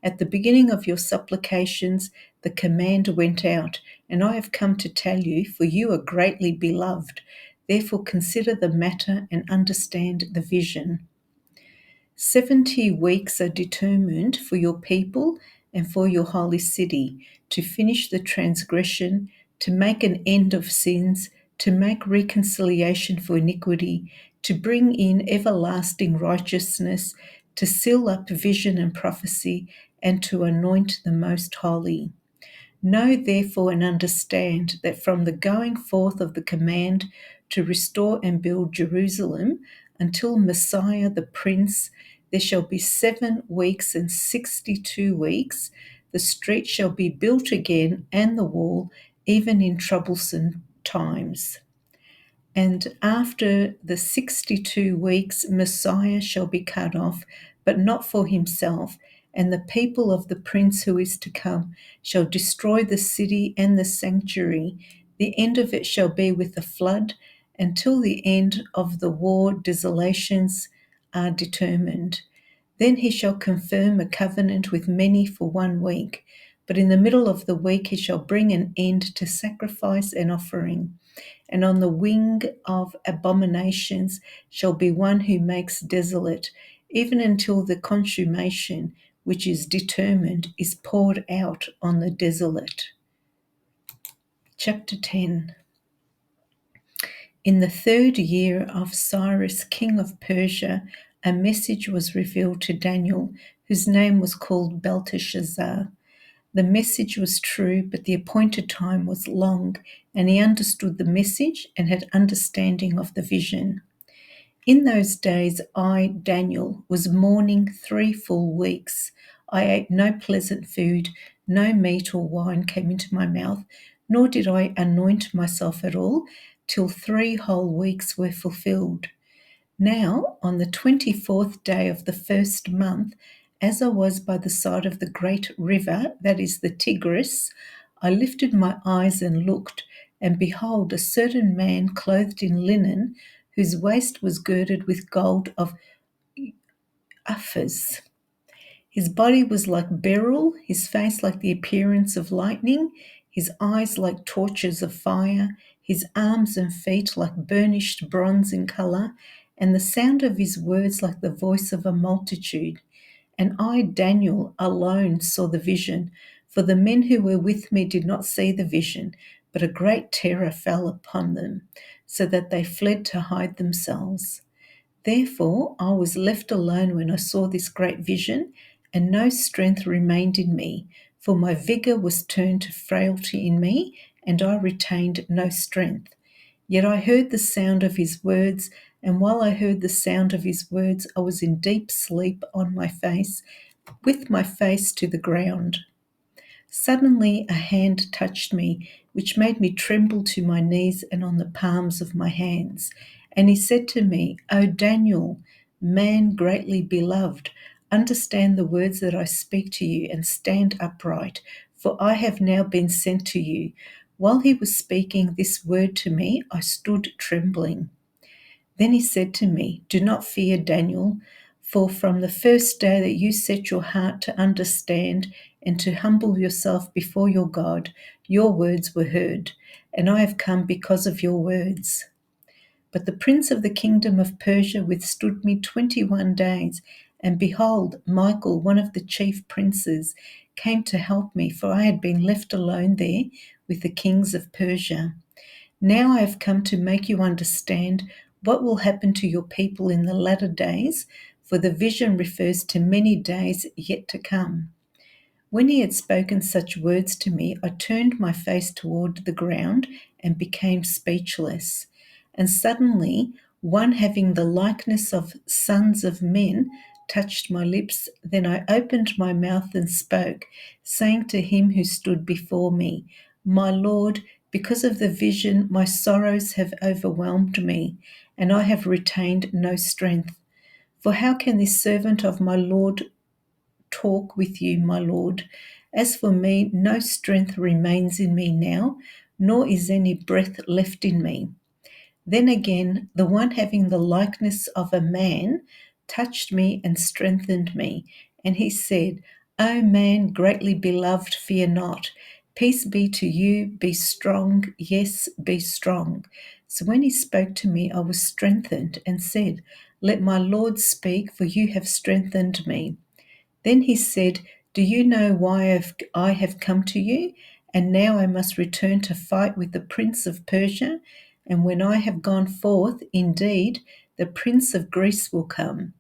At the beginning of your supplications, the command went out, and I have come to tell you, for you are greatly beloved. Therefore consider the matter and understand the vision. 70 weeks are determined for your people and for your holy city, to finish the transgression, to make an end of sins, to make reconciliation for iniquity, to bring in everlasting righteousness, to seal up vision and prophecy, and to anoint the most holy. Know therefore and understand that from the going forth of the command to restore and build Jerusalem until Messiah the Prince, there shall be 7 weeks and 62 weeks. The street shall be built again and the wall, even in troublesome times. And after the 62 weeks, Messiah shall be cut off, but not for himself. And the people of the prince who is to come shall destroy the city and the sanctuary. The end of it shall be with the flood. Until the end of the war, desolations are determined. Then he shall confirm a covenant with many for 1 week. But in the middle of the week he shall bring an end to sacrifice and offering. And on the wing of abominations shall be one who makes desolate, even until the consummation which is determined is poured out on the desolate. Chapter 10. In the 3rd year of Cyrus, king of Persia, a message was revealed to Daniel, whose name was called Belteshazzar. The message was true, but the appointed time was long, and he understood the message and had understanding of the vision. In those days I, Daniel, was mourning 3 full weeks. I ate no pleasant food, no meat or wine came into my mouth, nor did I anoint myself at all, till 3 whole weeks were fulfilled. Now, on the 24th day of the 1st month, as I was by the side of the great river, that is the Tigris, I lifted my eyes and looked, and behold, a certain man clothed in linen, whose waist was girded with gold of Uphaz. His body was like beryl, his face like the appearance of lightning, his eyes like torches of fire, his arms and feet like burnished bronze in colour, and the sound of his words like the voice of a multitude. And I, Daniel, alone saw the vision, for the men who were with me did not see the vision, but a great terror fell upon them, so that they fled to hide themselves. Therefore I was left alone when I saw this great vision, and no strength remained in me, for my vigour was turned to frailty in me, and I retained no strength. Yet I heard the sound of his words, and while I heard the sound of his words, I was in deep sleep on my face, with my face to the ground. Suddenly a hand touched me, which made me tremble to my knees and on the palms of my hands. And he said to me, O Daniel, man greatly beloved, understand the words that I speak to you and stand upright, for I have now been sent to you. While he was speaking this word to me, I stood trembling. Then he said to me, Do not fear, Daniel, for from the first day that you set your heart to understand and to humble yourself before your God, your words were heard, and I have come because of your words. But the prince of the kingdom of Persia withstood me 21 days, and behold, Michael, one of the chief princes, came to help me, for I had been left alone there with the kings of Persia. Now I have come to make you understand what will happen to your people in the latter days, for the vision refers to many days yet to come. When he had spoken such words to me, I turned my face toward the ground and became speechless. And suddenly, one having the likeness of sons of men touched my lips. Then I opened my mouth and spoke, saying to him who stood before me, My Lord, because of the vision, my sorrows have overwhelmed me, and I have retained no strength. For how can this servant of my Lord talk with you, my Lord? As for me, no strength remains in me now, nor is any breath left in me. Then again, the one having the likeness of a man touched me and strengthened me. And he said, O man greatly beloved, fear not. Peace be to you, be strong, yes, be strong. So when he spoke to me, I was strengthened and said, Let my Lord speak, for you have strengthened me. Then he said, Do you know why I have come to you? And now I must return to fight with the prince of Persia. And when I have gone forth, indeed, the prince of Greece will come.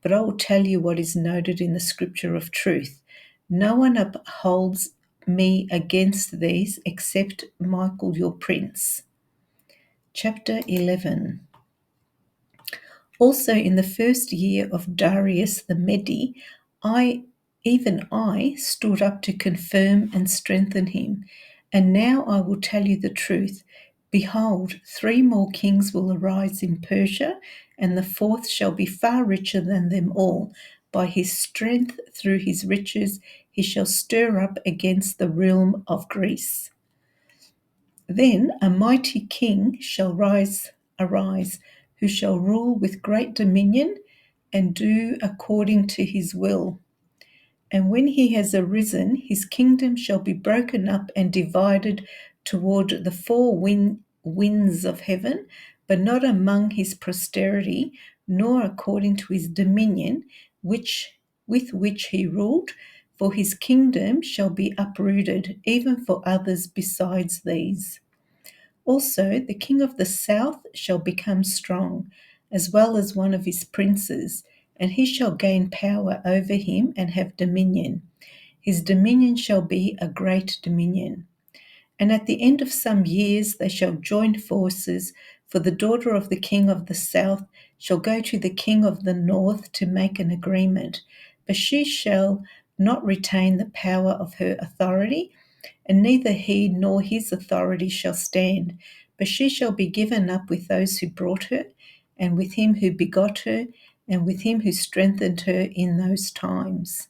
But I will tell you what is noted in the scripture of truth. No one upholds me against these except Michael your prince. Chapter 11. Also in the first year of Darius the Mede, even I stood up to confirm and strengthen him. And now I will tell you the truth. Behold, 3 more kings will arise in Persia, and the fourth shall be far richer than them all. By his strength through his riches he shall stir up against the realm of Greece. Then a mighty king shall arise, who shall rule with great dominion and do according to his will. And when he has arisen, his kingdom shall be broken up and divided toward the 4 winds of heaven, but not among his posterity, nor according to his dominion, with which he ruled, for his kingdom shall be uprooted, even for others besides these. Also, the king of the south shall become strong, as well as one of his princes, and he shall gain power over him and have dominion. His dominion shall be a great dominion. And at the end of some years they shall join forces, for the daughter of the king of the south shall go to the king of the north to make an agreement, but she shall not retain the power of her authority, and neither he nor his authority shall stand, but she shall be given up with those who brought her, and with him who begot her, and with him who strengthened her in those times.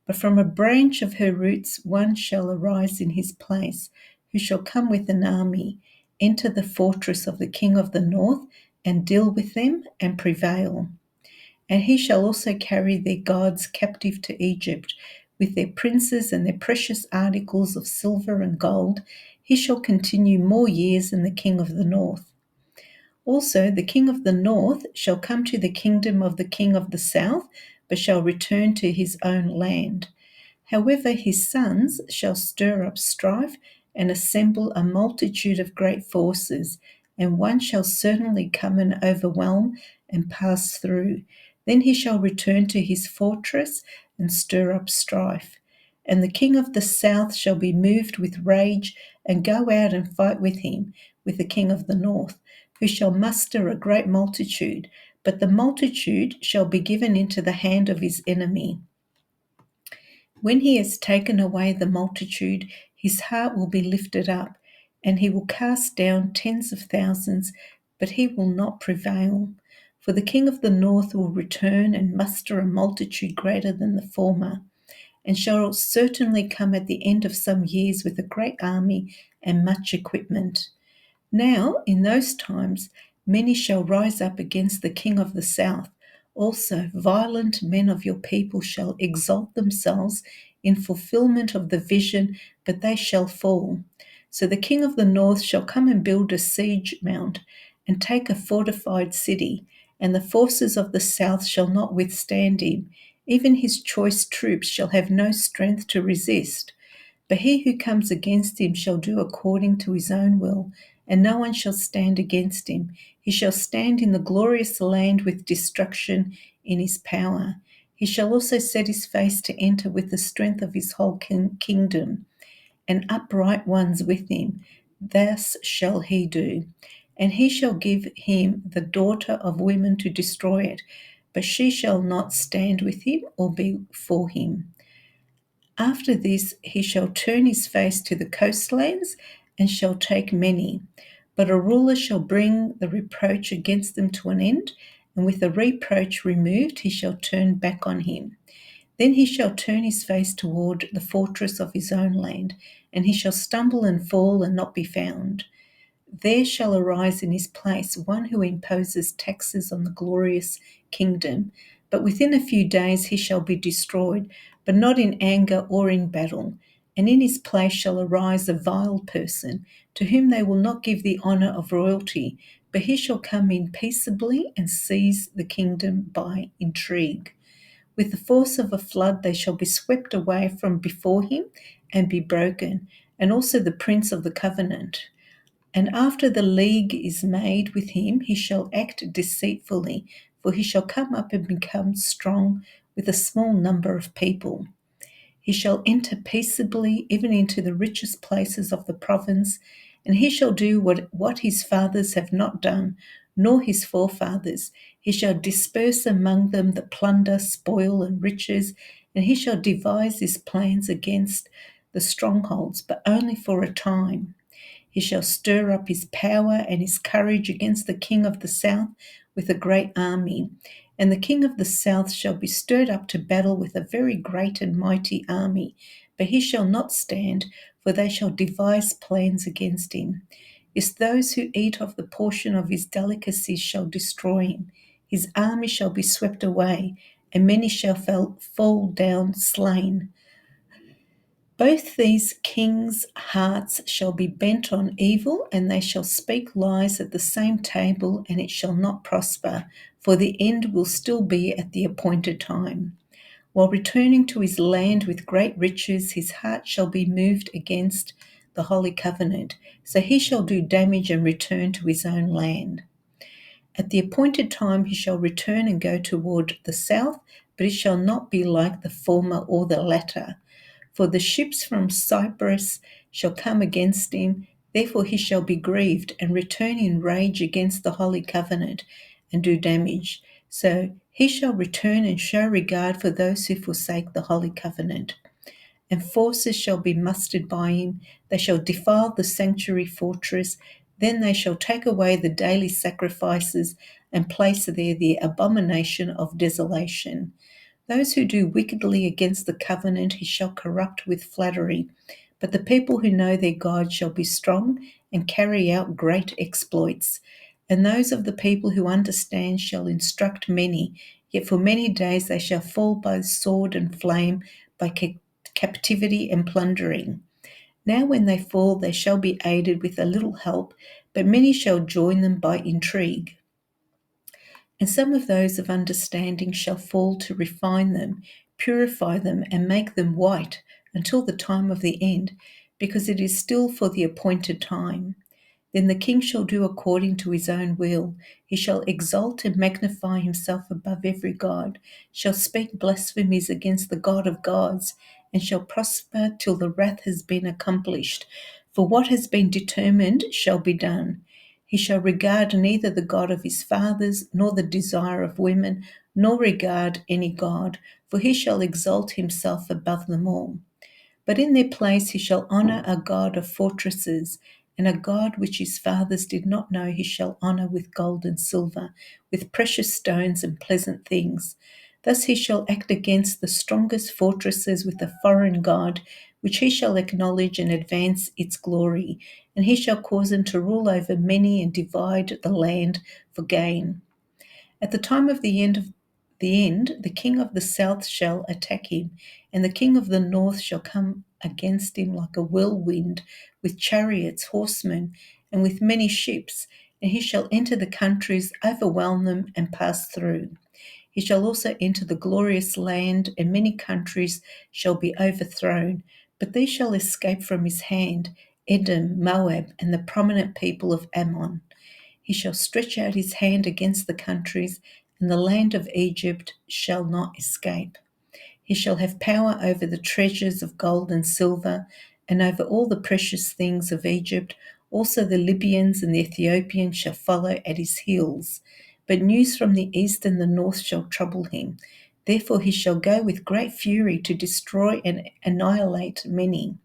But from a branch of her roots one shall arise in his place, who shall come with an army, enter the fortress of the king of the north, and deal with them, and prevail. And he shall also carry their gods captive to Egypt, with their princes and their precious articles of silver and gold. He shall continue more years than the king of the north. Also the king of the north shall come to the kingdom of the king of the south, but shall return to his own land. However, his sons shall stir up strife and assemble a multitude of great forces, and one shall certainly come and overwhelm and pass through. Then he shall return to his fortress and stir up strife. And the king of the south shall be moved with rage and go out and fight with him, with the king of the north, who shall muster a great multitude, but the multitude shall be given into the hand of his enemy. When he has taken away the multitude, his heart will be lifted up, and he will cast down tens of thousands, but he will not prevail. For the king of the north will return and muster a multitude greater than the former, and shall certainly come at the end of some years with a great army and much equipment. Now, in those times, many shall rise up against the king of the south. Also, violent men of your people shall exalt themselves in fulfillment of the vision, but they shall fall. So the king of the north shall come and build a siege mount and take a fortified city, and the forces of the south shall not withstand him. Even his choice troops shall have no strength to resist. But he who comes against him shall do according to his own will, and no one shall stand against him. He shall stand in the glorious land with destruction in his power. He shall also set his face to enter with the strength of his whole kingdom, and upright ones with him. Thus shall he do. And he shall give him the daughter of women to destroy it, but she shall not stand with him or be for him. After this he shall turn his face to the coastlands and shall take many. But a ruler shall bring the reproach against them to an end, and with the reproach removed he shall turn back on him. Then he shall turn his face toward the fortress of his own land, and he shall stumble and fall and not be found. There shall arise in his place one who imposes taxes on the glorious kingdom, but within a few days he shall be destroyed, but not in anger or in battle. And in his place shall arise a vile person, to whom they will not give the honour of royalty, but he shall come in peaceably and seize the kingdom by intrigue. With the force of a flood they shall be swept away from before him and be broken, and also the prince of the covenant. And after the league is made with him, he shall act deceitfully, for he shall come up and become strong with a small number of people. He shall enter peaceably even into the richest places of the province, and he shall do what his fathers have not done, nor his forefathers. He shall disperse among them the plunder, spoil, and riches, and he shall devise his plans against the strongholds, but only for a time. He shall stir up his power and his courage against the king of the south with a great army. And the king of the south shall be stirred up to battle with a very great and mighty army. But he shall not stand, for they shall devise plans against him. Yes, those who eat of the portion of his delicacies shall destroy him. His army shall be swept away, and many shall fall down slain. Both these kings' hearts shall be bent on evil, and they shall speak lies at the same table, and it shall not prosper, for the end will still be at the appointed time. While returning to his land with great riches, his heart shall be moved against the holy covenant, so he shall do damage and return to his own land. At the appointed time he shall return and go toward the south, but it shall not be like the former or the latter. For the ships from Cyprus shall come against him, therefore he shall be grieved and return in rage against the holy covenant and do damage. So he shall return and show regard for those who forsake the holy covenant. And forces shall be mustered by him, they shall defile the sanctuary fortress, then they shall take away the daily sacrifices and place there the abomination of desolation. Those who do wickedly against the covenant he shall corrupt with flattery, but the people who know their God shall be strong and carry out great exploits. And those of the people who understand shall instruct many, yet for many days they shall fall by sword and flame, by captivity and plundering. Now when they fall they shall be aided with a little help, but many shall join them by intrigue. And some of those of understanding shall fall to refine them, purify them, and make them white until the time of the end, because it is still for the appointed time. Then the king shall do according to his own will. He shall exalt and magnify himself above every god, shall speak blasphemies against the God of gods, and shall prosper till the wrath has been accomplished. For what has been determined shall be done. He shall regard neither the God of his fathers, nor the desire of women, nor regard any God, for he shall exalt himself above them all. But in their place he shall honour a God of fortresses, and a God which his fathers did not know he shall honour with gold and silver, with precious stones and pleasant things. Thus he shall act against the strongest fortresses with a foreign God, which he shall acknowledge and advance its glory, and he shall cause them to rule over many and divide the land for gain. At the time of the end of the end, the king of the south shall attack him, and the king of the north shall come against him like a whirlwind, with chariots, horsemen, and with many ships, and he shall enter the countries, overwhelm them, and pass through. He shall also enter the glorious land, and many countries shall be overthrown, but these shall escape from his hand: Edom, Moab, and the prominent people of Ammon. He shall stretch out his hand against the countries, and the land of Egypt shall not escape. He shall have power over the treasures of gold and silver, and over all the precious things of Egypt. Also the Libyans and the Ethiopians shall follow at his heels. But news from the east and the north shall trouble him. Therefore he shall go with great fury to destroy and annihilate many.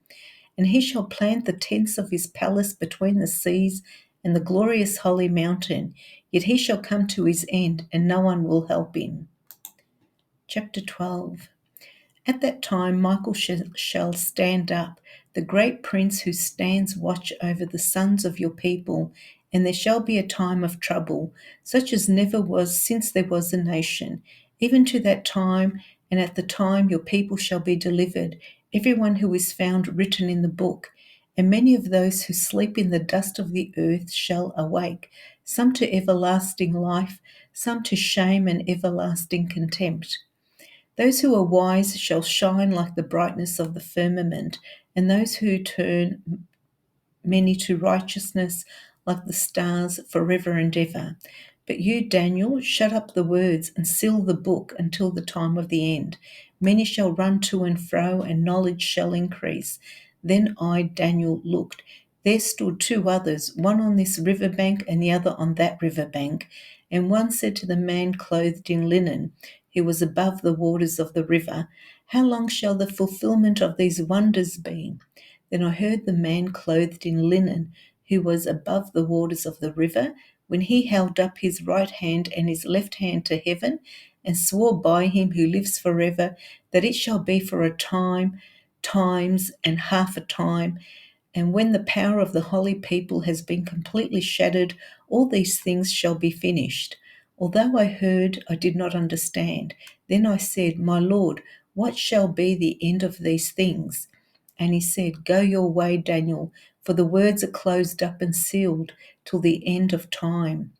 And he shall plant the tents of his palace between the seas and the glorious holy mountain. Yet he shall come to his end, and no one will help him. Chapter 12. At that time Michael shall stand up, the great prince who stands watch over the sons of your people, and there shall be a time of trouble, such as never was since there was a nation, even to that time, and at the time your people shall be delivered, everyone who is found written in the book. And many of those who sleep in the dust of the earth shall awake, some to everlasting life, some to shame and everlasting contempt. Those who are wise shall shine like the brightness of the firmament, and those who turn many to righteousness like the stars forever and ever. But you, Daniel, shut up the words and seal the book until the time of the end. Many shall run to and fro, and knowledge shall increase. Then I, Daniel, looked. There stood two others, one on this river bank and the other on that river bank. And one said to the man clothed in linen, who was above the waters of the river, how long shall the fulfillment of these wonders be? Then I heard the man clothed in linen, who was above the waters of the river, when he held up his right hand and his left hand to heaven, and swore by him who lives forever, that it shall be for a time, times, and half a time, and when the power of the holy people has been completely shattered, all these things shall be finished. Although I heard, I did not understand. Then I said, my Lord, what shall be the end of these things? And he said, go your way, Daniel, for the words are closed up and sealed till the end of time.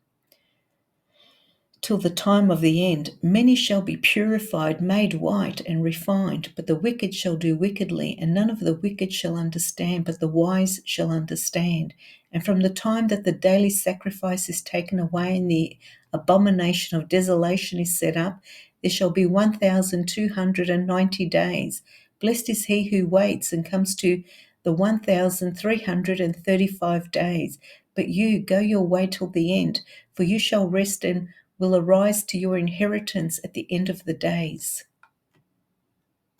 Till the time of the end, many shall be purified, made white, and refined, but the wicked shall do wickedly, and none of the wicked shall understand, but the wise shall understand. And from the time that the daily sacrifice is taken away and the abomination of desolation is set up, there shall be 1,290 days. Blessed is he who waits and comes to the 1,335 days. But you, go your way till the end, for you shall rest and will arise to your inheritance at the end of the days.